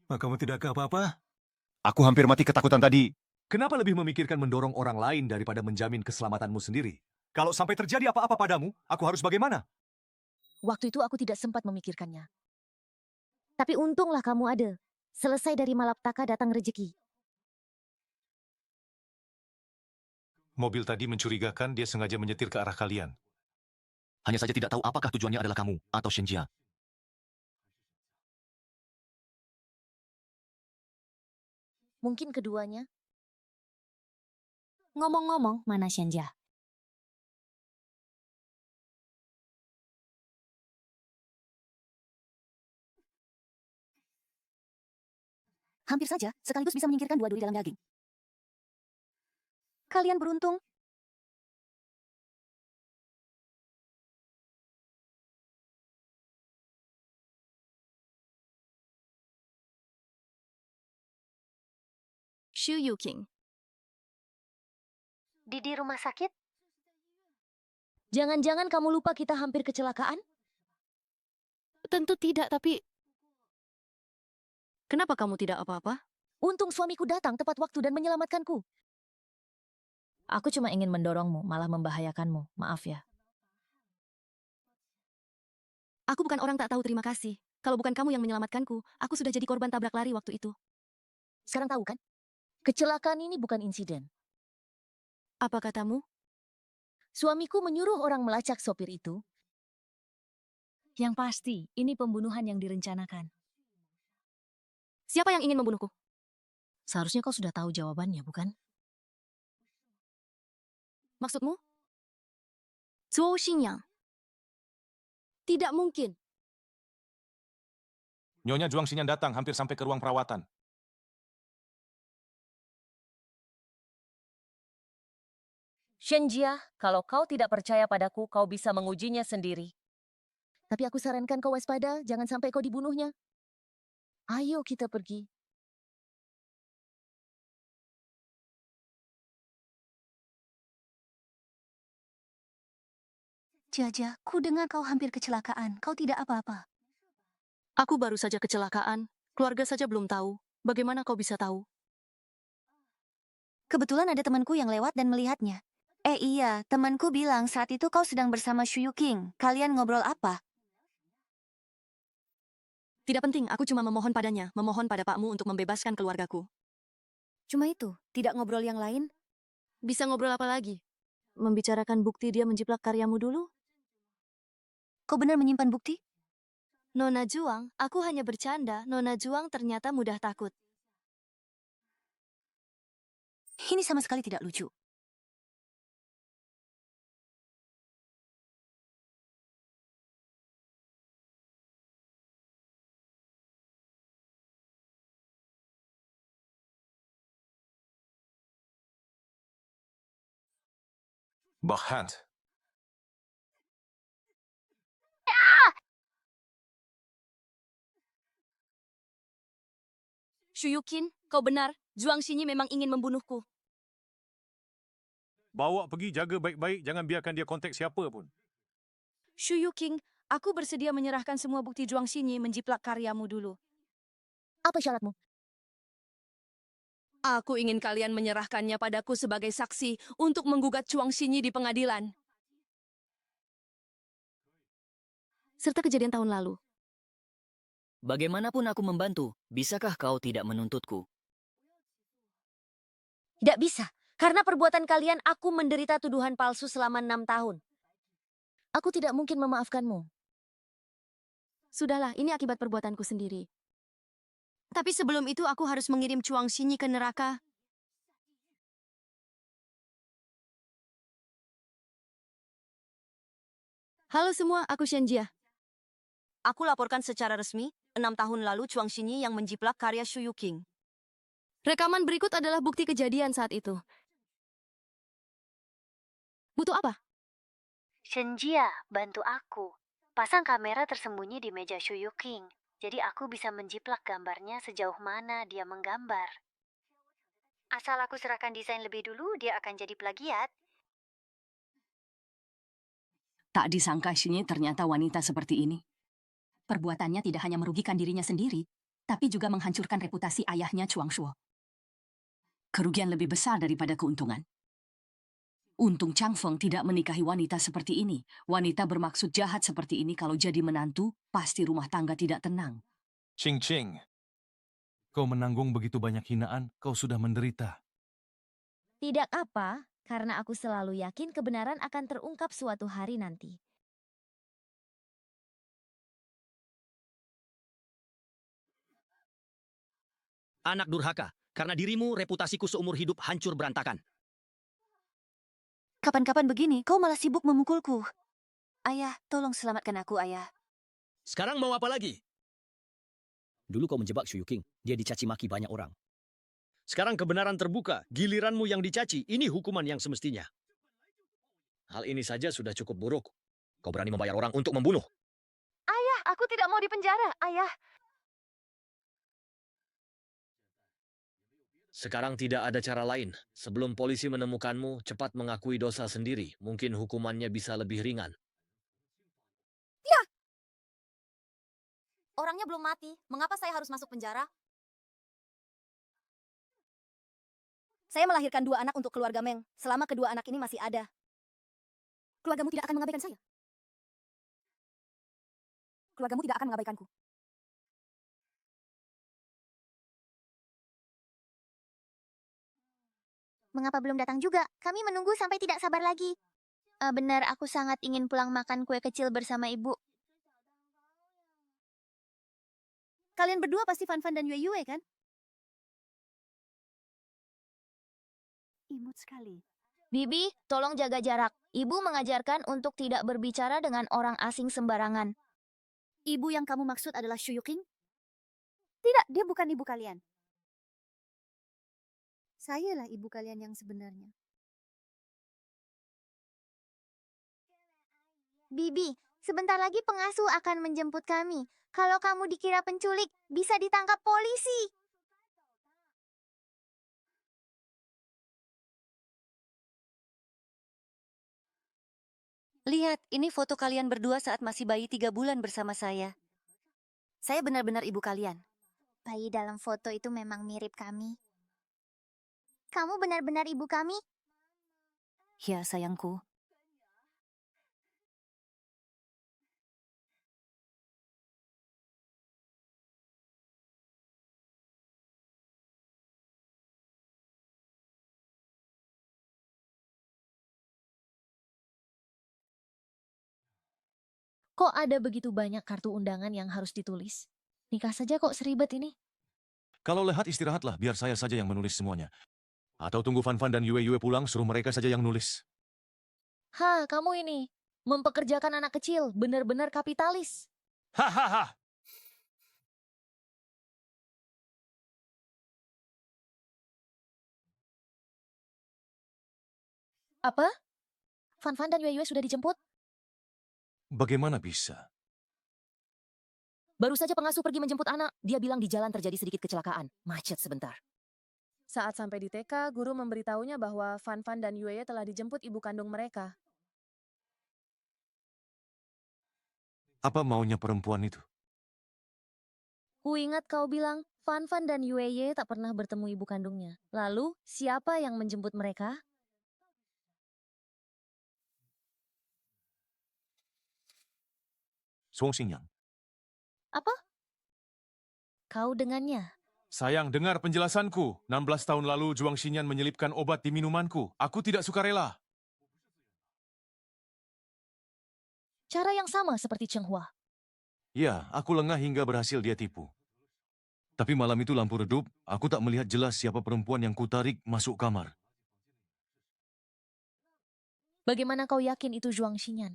Kamu tidak ke apa-apa? Aku hampir mati ketakutan tadi. Kenapa lebih memikirkan mendorong orang lain daripada menjamin keselamatanmu sendiri? Kalau sampai terjadi apa-apa padamu, aku harus bagaimana? Waktu itu aku tidak sempat memikirkannya. Tapi untunglah kamu ada. Selesai dari malapetaka datang rejeki. Mobil tadi mencurigakan, dia sengaja menyetir ke arah kalian. Hanya saja tidak tahu apakah tujuannya adalah kamu atau Shenjia. Mungkin keduanya. Ngomong-ngomong, mana Shenjia? Hampir saja, sekaligus bisa menyingkirkan dua duri dalam daging. Kalian beruntung. Xu Yuqing. Di rumah sakit? Jangan-jangan kamu lupa kita hampir kecelakaan? Tentu tidak, tapi... Kenapa kamu tidak apa-apa? Untung suamiku datang tepat waktu dan menyelamatkanku. Aku cuma ingin mendorongmu, malah membahayakanmu. Maaf ya. Aku bukan orang tak tahu terima kasih. Kalau bukan kamu yang menyelamatkanku, aku sudah jadi korban tabrak lari waktu itu. Sekarang tahu kan? Kecelakaan ini bukan insiden. Apa katamu? Suamiku menyuruh orang melacak sopir itu. Yang pasti, ini pembunuhan yang direncanakan. Siapa yang ingin membunuhku? Seharusnya kau sudah tahu jawabannya, bukan? Maksudmu? Zhou Xinyang. Tidak mungkin. Nyonya Juang Xinyan datang hampir sampai ke ruang perawatan. Shenjia, kalau kau tidak percaya padaku, kau bisa mengujinya sendiri. Tapi aku sarankan kau waspada, jangan sampai kau dibunuhnya. Ayo kita pergi. Jaja, ku dengar kau hampir kecelakaan. Kau tidak apa-apa. Aku baru saja kecelakaan. Keluarga saja belum tahu. Bagaimana kau bisa tahu? Kebetulan ada temanku yang lewat dan melihatnya. Iya, temanku bilang saat itu kau sedang bersama Xu Yuqing. Kalian ngobrol apa? Tidak penting, aku cuma memohon padanya, memohon pada pakmu untuk membebaskan keluargaku. Cuma itu, tidak ngobrol yang lain? Bisa ngobrol apa lagi? Membicarakan bukti dia menjiplak karyamu dulu? Kau benar menyimpan bukti? Nona Juang, aku hanya bercanda. Nona Juang ternyata mudah takut. Ini sama sekali tidak lucu. Bahkan. Xu Yuqing, kau benar. Juang Xinyi memang ingin membunuhku. Bawa pergi, jaga baik-baik, jangan biarkan dia kontak siapa pun. Xu Yuqing, aku bersedia menyerahkan semua bukti Juang Xinyi menjiplak karyamu dulu. Apa syaratmu? Aku ingin kalian menyerahkannya padaku sebagai saksi untuk menggugat Juang Xinyi di pengadilan. Serta kejadian tahun lalu. Bagaimanapun aku membantu, bisakah kau tidak menuntutku? Tidak bisa. Karena perbuatan kalian, aku menderita tuduhan palsu selama 6 tahun. Aku tidak mungkin memaafkanmu. Sudahlah, ini akibat perbuatanku sendiri. Tapi sebelum itu aku harus mengirim Juang Xinyi ke neraka. Halo semua, aku Shenjia. Aku laporkan secara resmi, 6 tahun lalu Juang Xinyi yang menjiplak karya Xu Yuqing. Rekaman berikut adalah bukti kejadian saat itu. Butuh apa? Shenjia, bantu aku. Pasang kamera tersembunyi di meja Xu Yuqing. Jadi aku bisa menjiplak gambarnya sejauh mana dia menggambar. Asal aku serahkan desain lebih dulu, dia akan jadi plagiat. Tak disangka Xinyi ternyata wanita seperti ini. Perbuatannya tidak hanya merugikan dirinya sendiri, tapi juga menghancurkan reputasi ayahnya Chuang Shuo. Kerugian lebih besar daripada keuntungan. Untung Chang Feng tidak menikahi wanita seperti ini. Wanita bermaksud jahat seperti ini kalau jadi menantu, pasti rumah tangga tidak tenang. Ching Ching. Kau menanggung begitu banyak hinaan, kau sudah menderita. Tidak apa, karena aku selalu yakin kebenaran akan terungkap suatu hari nanti. Anak durhaka, Karena dirimu, reputasiku seumur hidup hancur berantakan. Kapan-kapan begini, kau malah sibuk memukulku. Ayah, tolong selamatkan aku, ayah. Sekarang mau apa lagi? Dulu kau menjebak Shu Yuking. Dia dicaci maki banyak orang. Sekarang kebenaran terbuka. Giliranmu yang dicaci. Ini hukuman yang semestinya. Hal ini saja sudah cukup buruk. Kau berani membayar orang untuk membunuh. Ayah, aku tidak mau dipenjara, ayah. Sekarang tidak ada cara lain. Sebelum polisi menemukanmu, cepat mengakui dosa sendiri. Mungkin hukumannya bisa lebih ringan. Ya! Orangnya belum mati. Mengapa saya harus masuk penjara? Saya melahirkan 2 anak untuk keluarga Meng. Selama kedua anak ini masih ada. Keluargamu tidak akan mengabaikan saya. Keluargamu tidak akan mengabaikanku. Mengapa belum datang juga? Kami menunggu sampai tidak sabar lagi. Benar, aku sangat ingin pulang makan kue kecil bersama ibu. Kalian berdua pasti Fan Fan dan Yue Yue, kan? Imut sekali. Bibi, tolong jaga jarak. Ibu mengajarkan untuk tidak berbicara dengan orang asing sembarangan. Ibu yang kamu maksud adalah Shu Yuking? Tidak, dia bukan ibu kalian. Sayalah ibu kalian yang sebenarnya. Bibi, sebentar lagi pengasuh akan menjemput kami. Kalau kamu dikira penculik, bisa ditangkap polisi. Lihat, ini foto kalian berdua saat masih bayi 3 bulan bersama saya. Saya benar-benar ibu kalian. Bayi dalam foto itu memang mirip kami. Kamu benar-benar ibu kami? Ya, sayangku. Kok ada begitu banyak kartu undangan yang harus ditulis? Nikah saja kok seribet ini? Kalau lehat istirahatlah, biar saya saja yang menulis semuanya. Atau tunggu Fan Fan dan Yue Yue pulang, suruh mereka saja yang nulis. Kamu ini. Mempekerjakan anak kecil, benar-benar kapitalis. Hahaha. Apa? Fan Fan dan Yue Yue sudah dijemput? Bagaimana bisa? Baru saja pengasuh pergi menjemput anak. Dia bilang di jalan terjadi sedikit kecelakaan. Macet sebentar. Saat sampai di TK, guru memberitahunya bahwa Fan Fan dan Yue telah dijemput ibu kandung mereka. Apa maunya perempuan itu? Kuingat kau bilang, Fan Fan dan Yue tak pernah bertemu ibu kandungnya. Lalu, siapa yang menjemput mereka? Song Xingyang. Apa? Kau dengannya? Sayang, dengar penjelasanku. 16 tahun lalu Zhuang Xinyan menyelipkan obat di minumanku. Aku tidak suka rela. Cara yang sama seperti Cheng Hua. Ya, aku lengah hingga berhasil dia tipu. Tapi malam itu lampu redup, aku tak melihat jelas siapa perempuan yang kutarik masuk kamar. Bagaimana kau yakin itu Zhuang Xinyan?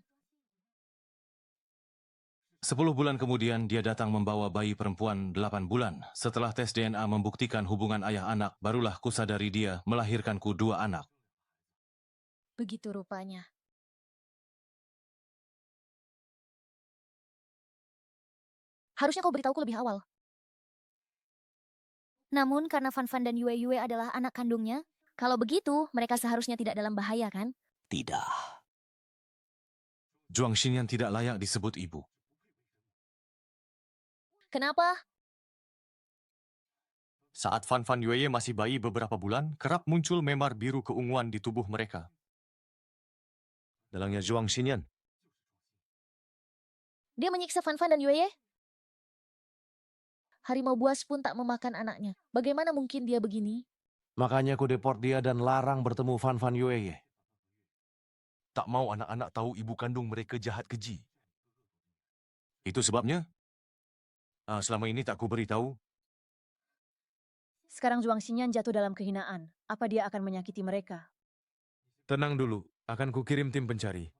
10 bulan kemudian dia datang membawa bayi perempuan 8 bulan. Setelah tes DNA membuktikan hubungan ayah-anak, barulah kusadari dia melahirkanku 2 anak. Begitu rupanya. Harusnya kau beritahuku lebih awal. Namun karena Fan Fan dan Yue Yue adalah anak kandungnya, kalau begitu mereka seharusnya tidak dalam bahaya kan? Tidak. Zhuang Xinyan tidak layak disebut ibu. Kenapa? Saat Fan Fan Yue masih bayi beberapa bulan, kerap muncul memar biru keunguan di tubuh mereka. Dalangnya Zhuang Xinyan. Dia menyiksa Fan Fan dan Yue? Harimau buas pun tak memakan anaknya. Bagaimana mungkin dia begini? Makanya ku deport dia dan larang bertemu Fan Fan Yue. Tak mau anak-anak tahu ibu kandung mereka jahat keji. Itu sebabnya selama ini tak ku beritahu. Sekarang Zhuang Xinyan jatuh dalam kehinaan. Apa dia akan menyakiti mereka? Tenang dulu, akan kukirim tim pencari.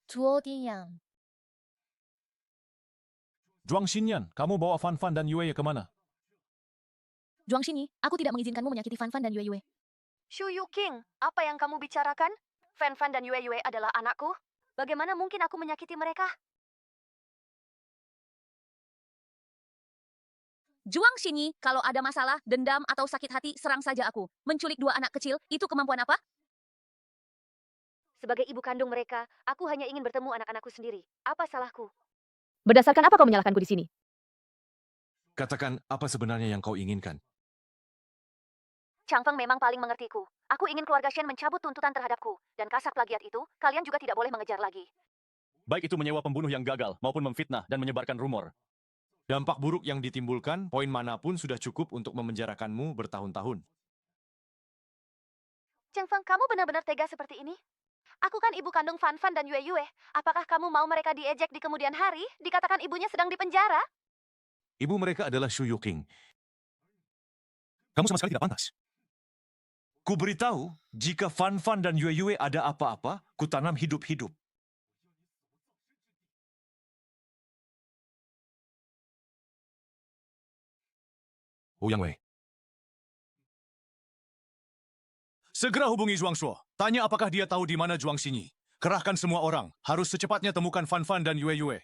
Zuo Diyang. Zhuang Xinyan, kamu bawa Fan Fan dan Yue kemana? Zhuang Xinyi, aku tidak mengizinkanmu menyakiti Fan Fan dan Yue Yue. Shu Yuking, apa yang kamu bicarakan? Fan Fan dan Yue Yue adalah anakku. Bagaimana mungkin aku menyakiti mereka? Zhuang Xinyi, kalau ada masalah, dendam, atau sakit hati, serang saja aku. Menculik 2 anak kecil, itu kemampuan apa? Sebagai ibu kandung mereka, aku hanya ingin bertemu anak-anakku sendiri. Apa salahku? Berdasarkan apa kau menyalahkanku di sini? Katakan apa sebenarnya yang kau inginkan. Chang Feng memang paling mengertiku. Aku ingin keluarga Shen mencabut tuntutan terhadapku. Dan kasak plagiat itu, kalian juga tidak boleh mengejar lagi. Baik itu menyewa pembunuh yang gagal, maupun memfitnah dan menyebarkan rumor. Dampak buruk yang ditimbulkan, poin manapun sudah cukup untuk memenjarakanmu bertahun-tahun. Chang Feng, kamu benar-benar tega seperti ini? Aku kan ibu kandung Fan Fan dan Yue Yue. Apakah kamu mau mereka diejek di kemudian hari? Dikatakan ibunya sedang dipenjara? Ibu mereka adalah Shu Yuking. Kamu sama sekali tidak pantas. Ku beritahu, jika Fan Fan dan Yue Yue ada apa-apa, ku tanam hidup-hidup. Yang Wei. Segera hubungi Zhuang Shuo. Tanya apakah dia tahu di mana Zhuang Xinyi. Kerahkan semua orang. Harus secepatnya temukan Fan Fan dan Yue Yue.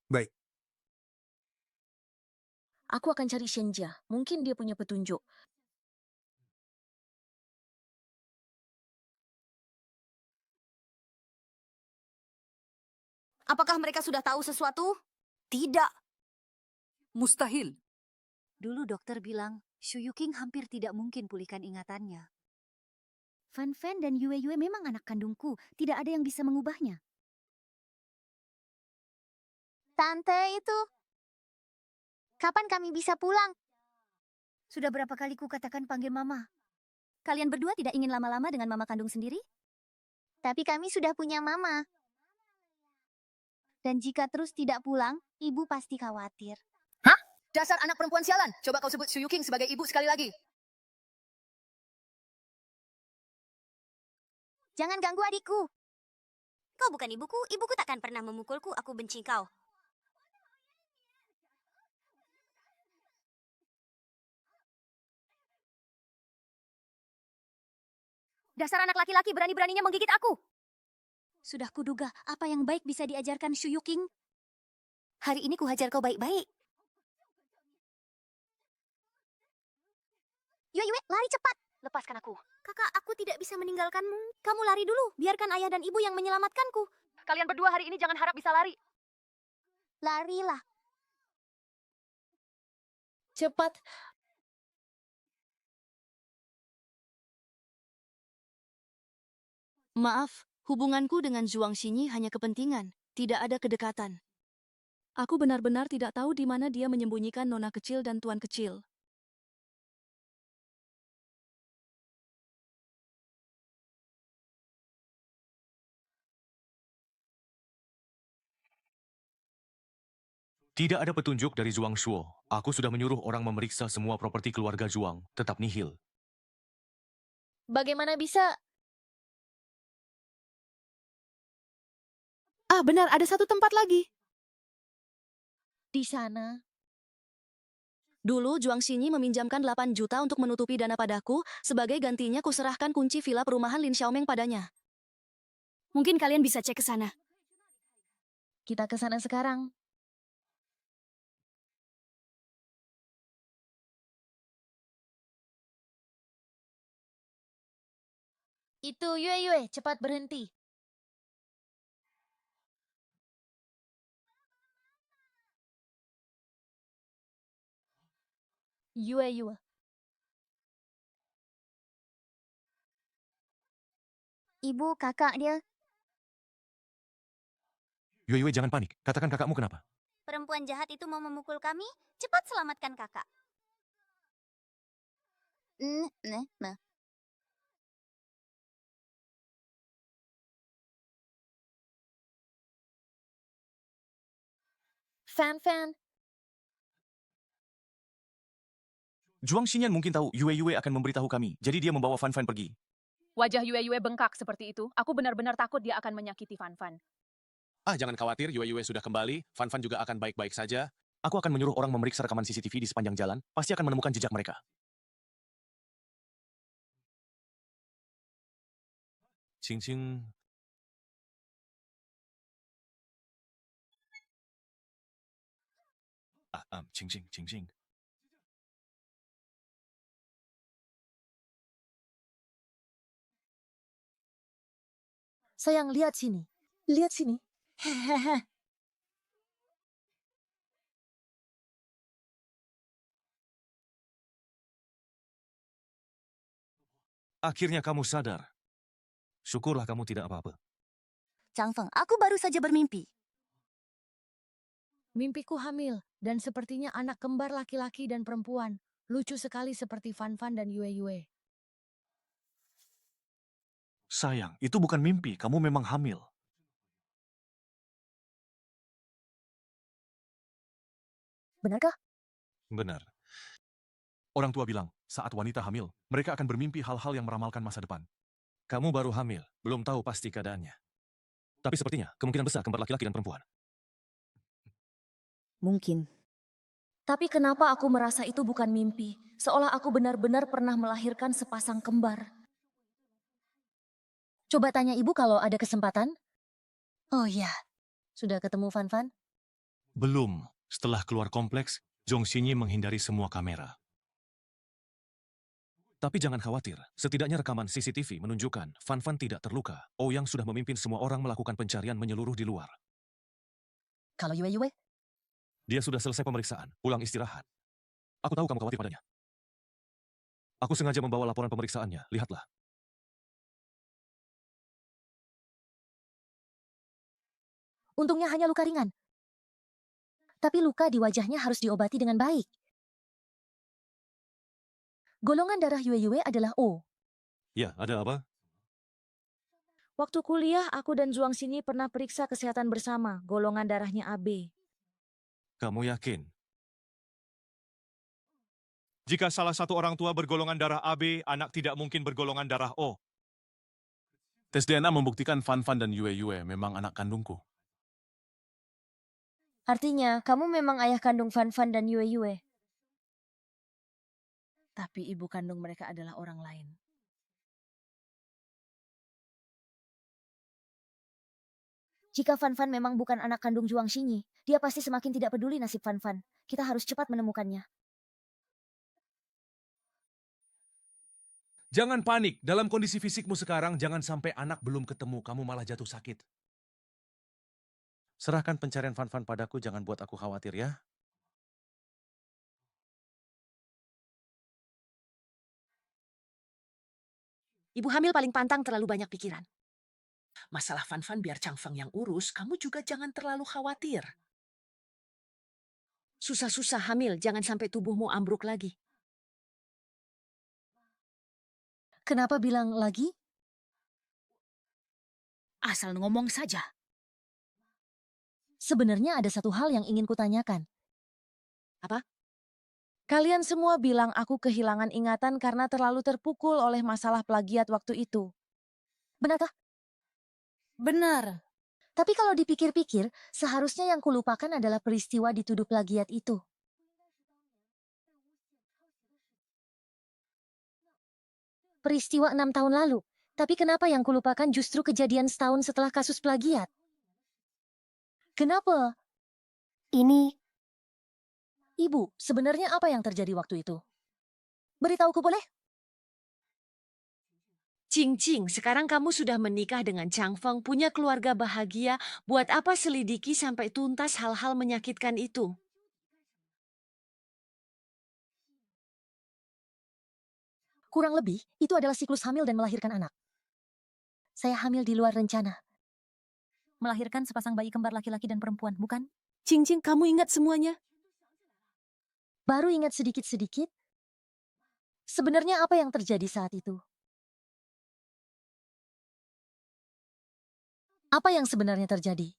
Baik. Aku akan cari Shenjia. Mungkin dia punya petunjuk. Apakah mereka sudah tahu sesuatu? Tidak. Mustahil. Dulu dokter bilang, Shu Yuking hampir tidak mungkin pulihkan ingatannya. Fan Fan dan Yue Yue memang anak kandungku. Tidak ada yang bisa mengubahnya. Tante itu. Kapan kami bisa pulang? Sudah berapa kali ku katakan panggil mama? Kalian berdua tidak ingin lama-lama dengan mama kandung sendiri? Tapi kami sudah punya mama. Dan jika terus tidak pulang, ibu pasti khawatir. Hah? Dasar anak perempuan sialan. Coba kau sebut Shu Yuking sebagai ibu sekali lagi. Jangan ganggu adikku. Kau bukan ibuku, ibuku takkan pernah memukulku, aku benci kau. Dasar anak laki-laki berani-beraninya menggigit aku. Sudah kuduga apa yang baik bisa diajarkan Shu Yuking. Hari ini kuhajar kau baik-baik. Yue Yue, lari cepat. Lepaskan aku. Kakak, aku tidak bisa meninggalkanmu. Kamu lari dulu, biarkan ayah dan ibu yang menyelamatkanku. Kalian berdua hari ini jangan harap bisa lari. Larilah. Cepat. Maaf, hubunganku dengan Zhuang Xinyi hanya kepentingan, tidak ada kedekatan. Aku benar-benar tidak tahu di mana dia menyembunyikan nona kecil dan tuan kecil. Tidak ada petunjuk dari Zhuang Shuo. Aku sudah menyuruh orang memeriksa semua properti keluarga Zhuang. Tetap nihil. Bagaimana bisa? Ah, benar, ada satu tempat lagi. Di sana. Dulu Zhuang Xinyi meminjamkan 8 juta untuk menutupi dana padaku, sebagai gantinya kuserahkan kunci villa perumahan Lin Xiaomeng padanya. Mungkin kalian bisa cek ke sana. Kita ke sana sekarang. Itu Yue Yue, cepat berhenti. Yue Yue. Ibu, kakak dia. Yue Yue, jangan panik. Katakan kakakmu kenapa. Perempuan jahat itu mau memukul kami. Cepat selamatkan kakak. Nah. Fan. Zhuang Xinyan mungkin tahu Yue akan memberitahu kami, jadi dia membawa Fan Fan pergi. Wajah Yue bengkak seperti itu. Aku benar-benar takut dia akan menyakiti Fan Fan. Ah, jangan khawatir, Yue sudah kembali, Fan Fan juga akan baik-baik saja. Aku akan menyuruh orang memeriksa rekaman CCTV di sepanjang jalan, pasti akan menemukan jejak mereka. Qing. Qing. Sayang, lihat sini. Lihat sini. Hehehe. Akhirnya kamu sadar. Syukurlah kamu tidak apa-apa. Chang Feng, aku baru saja bermimpi. Mimpiku hamil, dan sepertinya anak kembar laki-laki dan perempuan. Lucu sekali seperti Fan Fan dan Yue. Sayang, itu bukan mimpi, kamu memang hamil. Benarkah? Benar. Orang tua bilang, saat wanita hamil, mereka akan bermimpi hal-hal yang meramalkan masa depan. Kamu baru hamil, belum tahu pasti keadaannya. Tapi sepertinya, kemungkinan besar kembar laki-laki dan perempuan. Mungkin. Tapi kenapa aku merasa itu bukan mimpi? Seolah aku benar-benar pernah melahirkan sepasang kembar. Coba tanya ibu kalau ada kesempatan. Oh iya, sudah ketemu Fan Fan? Belum. Setelah keluar kompleks, Zhong Xinyi menghindari semua kamera. Tapi jangan khawatir, setidaknya rekaman CCTV menunjukkan Fan Fan tidak terluka. Ouyang sudah memimpin semua orang melakukan pencarian menyeluruh di luar. Kalau Yue? Dia sudah selesai pemeriksaan, pulang istirahat. Aku tahu kamu khawatir padanya. Aku sengaja membawa laporan pemeriksaannya, lihatlah. Untungnya hanya luka ringan. Tapi luka di wajahnya harus diobati dengan baik. Golongan darah Yue adalah O. Ya, ada apa? Waktu kuliah, aku dan Zhuang Xinyi pernah periksa kesehatan bersama. Golongan darahnya AB. Kamu yakin? Jika salah satu orang tua bergolongan darah AB, anak tidak mungkin bergolongan darah O. Tes DNA membuktikan Fan Fan dan Yue memang anak kandungku. Artinya, kamu memang ayah kandung Fan Fan dan Yue. Tapi ibu kandung mereka adalah orang lain. Jika Fan Fan memang bukan anak kandung Zhuang Xinyi, dia pasti semakin tidak peduli nasib Fan Fan. Kita harus cepat menemukannya. Jangan panik, dalam kondisi fisikmu sekarang, jangan sampai anak belum ketemu, kamu malah jatuh sakit. Serahkan pencarian Fan Fan padaku, jangan buat aku khawatir ya. Ibu hamil paling pantang terlalu banyak pikiran. Masalah Fan Fan biar Chang Feng yang urus, kamu juga jangan terlalu khawatir. Susah-susah hamil, jangan sampai tubuhmu ambruk lagi. Kenapa bilang lagi? Asal ngomong saja. Sebenarnya ada satu hal yang ingin kutanyakan. Apa? Kalian semua bilang aku kehilangan ingatan karena terlalu terpukul oleh masalah plagiat waktu itu. Benarkah? Benar. Tapi kalau dipikir-pikir, seharusnya yang kulupakan adalah peristiwa dituduh plagiat itu. Peristiwa 6 tahun lalu. Tapi kenapa yang kulupakan justru kejadian setahun setelah kasus plagiat? Kenapa? Ini... Ibu, sebenarnya apa yang terjadi waktu itu? Beritahuku boleh? Cing, sekarang kamu sudah menikah dengan Chang Feng, punya keluarga bahagia. Buat apa selidiki sampai tuntas hal-hal menyakitkan itu? Kurang lebih, itu adalah siklus hamil dan melahirkan anak. Saya hamil di luar rencana. Melahirkan sepasang bayi kembar laki-laki dan perempuan, bukan? Cing, kamu ingat semuanya? Baru ingat sedikit-sedikit. Sebenarnya apa yang terjadi saat itu? Apa yang sebenarnya terjadi?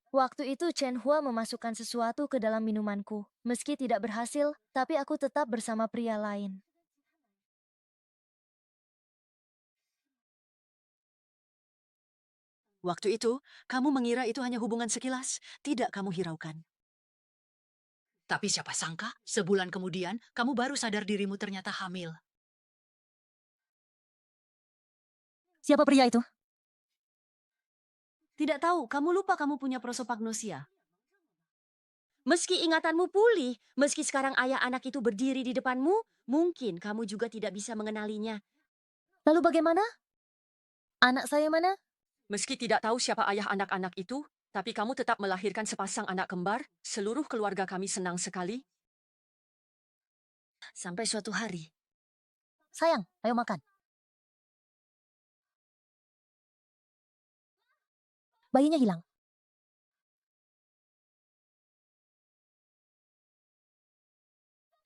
Waktu itu Chen Hua memasukkan sesuatu ke dalam minumanku. Meski tidak berhasil, tapi aku tetap bersama pria lain. Waktu itu, kamu mengira itu hanya hubungan sekilas, tidak kamu hiraukan. Tapi siapa sangka, sebulan kemudian, kamu baru sadar dirimu ternyata hamil. Siapa pria itu? Tidak tahu, kamu lupa kamu punya prosopagnosia. Meski ingatanmu pulih, meski sekarang ayah anak itu berdiri di depanmu, mungkin kamu juga tidak bisa mengenalinya. Lalu bagaimana? Anak saya mana? Meski tidak tahu siapa ayah anak-anak itu, tapi kamu tetap melahirkan sepasang anak kembar. Seluruh keluarga kami senang sekali. Sampai suatu hari. Sayang, ayo makan. Bayinya hilang.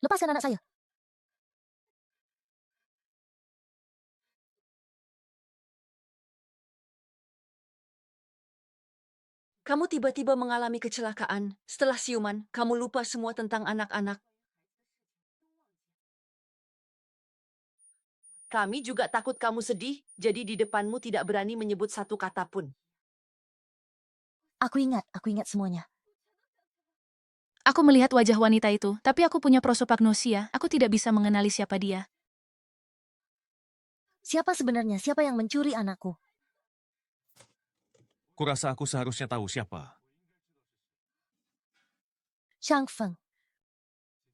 Lepaskan anak saya. Kamu tiba-tiba mengalami kecelakaan. Setelah siuman, kamu lupa semua tentang anak-anak. Kami juga takut kamu sedih, jadi di depanmu tidak berani menyebut satu kata pun. Aku ingat semuanya. Aku melihat wajah wanita itu, tapi aku punya prosopagnosia. Aku tidak bisa mengenali siapa dia. Siapa sebenarnya? Siapa yang mencuri anakku? Kurasa aku seharusnya tahu siapa. Shang Feng.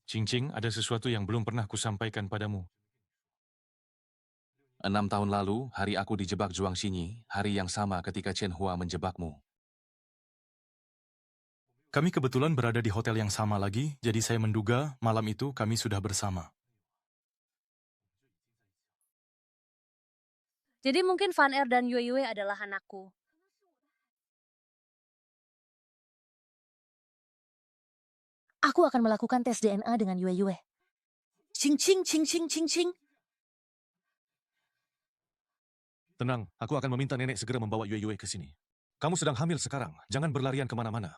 Cincing, ada sesuatu yang belum pernah kusampaikan padamu. 6 tahun lalu, hari aku dijebak Zhuang Xinyi, hari yang sama ketika Chen Hua menjebakmu. Kami kebetulan berada di hotel yang sama lagi, jadi saya menduga malam itu kami sudah bersama. Jadi mungkin Fan Er dan Yue Yue adalah anakku. Aku akan melakukan tes DNA dengan Yue Yue. Cing cing cing cing cing cing. Tenang, aku akan meminta nenek segera membawa Yue Yue ke sini. Kamu sedang hamil sekarang, jangan berlarian kemana-mana.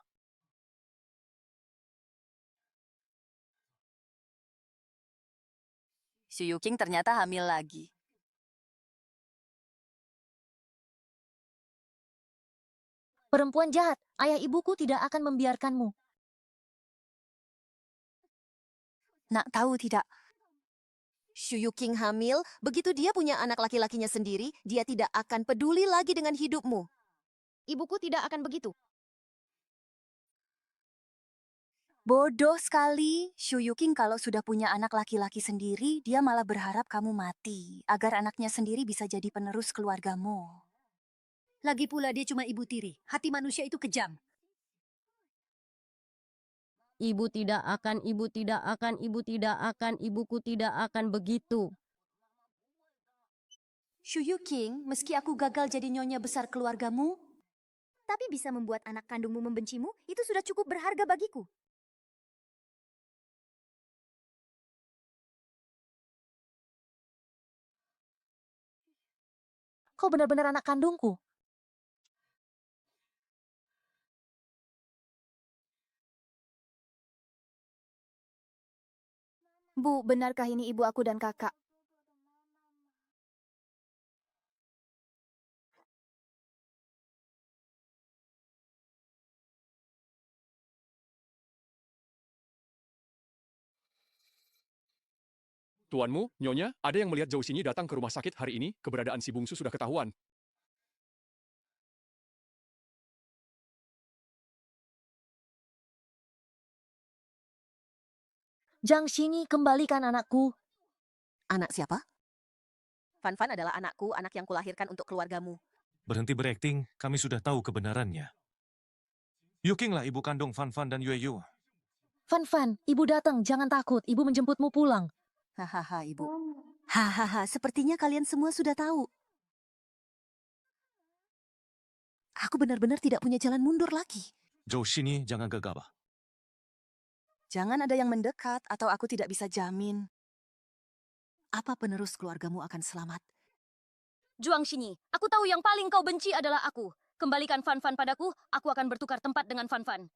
Xu Yuqing ternyata hamil lagi. Perempuan jahat, ayah ibuku tidak akan membiarkanmu. Nak tahu tidak? Xu Yuqing hamil, begitu dia punya anak laki-lakinya sendiri, dia tidak akan peduli lagi dengan hidupmu. Ibuku tidak akan begitu. Bodoh sekali. Xu Yuqing kalau sudah punya anak laki-laki sendiri, dia malah berharap kamu mati, agar anaknya sendiri bisa jadi penerus keluargamu. Lagi pula dia cuma ibu tiri. Hati manusia itu kejam. Ibu tidak akan, ibuku tidak akan begitu. Xu Yuqing, meski aku gagal jadi nyonya besar keluargamu, Tapi bisa membuat anak kandungmu membencimu, itu sudah cukup berharga bagiku. Kau benar-benar anak kandungku. Bu, benarkah ini ibu aku dan kakak? Tuanmu, Nyonya, ada yang melihat Zhou Xinyi datang ke rumah sakit hari ini. Keberadaan si bungsu sudah ketahuan. Zhang Xinyi, kembalikan anakku. Anak siapa? Fan Fan adalah anakku, anak yang kulahirkan untuk keluargamu. Berhenti berakting, kami sudah tahu kebenarannya. Yuqing lah ibu kandung Fan Fan dan Yue Yue. Fan Fan, ibu datang, jangan takut. Ibu menjemputmu pulang. Hahaha, ibu. Hahaha, sepertinya kalian semua sudah tahu. Aku benar-benar tidak punya jalan mundur lagi. Zhou Xinyi, jangan gegabah. jangan ada yang mendekat atau aku tidak bisa jamin. Apa penerus keluargamu akan selamat? Zhuang Xinyi, aku tahu yang paling kau benci adalah aku. Kembalikan Fan Fan padaku, aku akan bertukar tempat dengan Fan Fan.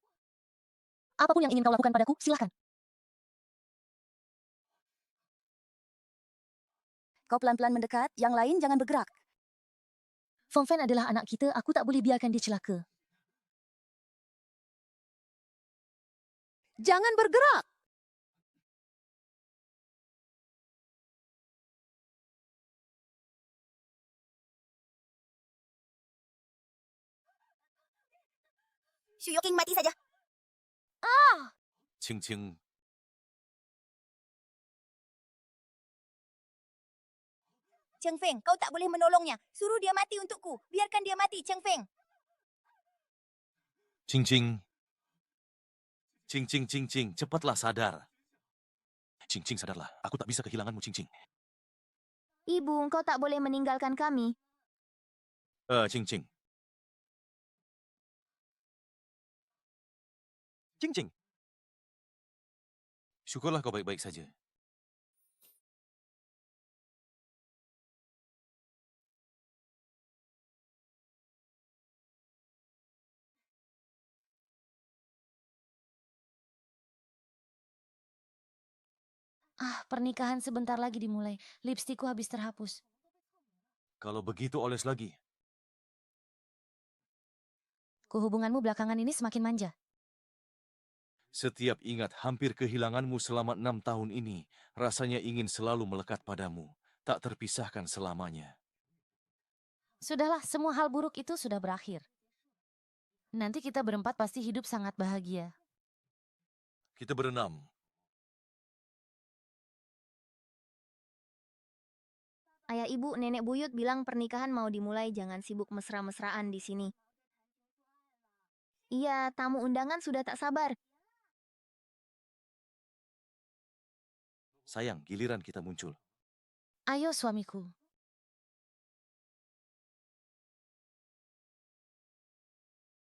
Apapun yang ingin kau lakukan padaku, silakan. Kau pelan-pelan mendekat, yang lain jangan bergerak. Fan Fan adalah anak kita, aku tak boleh biarkan dia celaka. Jangan bergerak! Shuyuking mati saja. Qing. Cheng Feng, kau tak boleh menolongnya. Suruh dia mati untukku. Biarkan dia mati, Cheng Feng. Qing. Cepatlah sadar. Qing, sadarlah. Aku tak bisa kehilanganmu, Qing. Ibu, kau tak boleh meninggalkan kami. Qing. Qing. Syukurlah kau baik-baik saja. Pernikahan sebentar lagi dimulai. Lipstikku habis terhapus. Kalau begitu oles lagi. Hubunganmu belakangan ini semakin manja. Setiap ingat hampir kehilanganmu selama 6 tahun ini, rasanya ingin selalu melekat padamu, tak terpisahkan selamanya. Sudahlah, semua hal buruk itu sudah berakhir. Nanti kita berempat pasti hidup sangat bahagia. Kita berenam. Ayah ibu, nenek buyut bilang pernikahan mau dimulai, jangan sibuk mesra-mesraan di sini. Iya, tamu undangan sudah tak sabar. Sayang, giliran kita muncul. Ayo suamiku.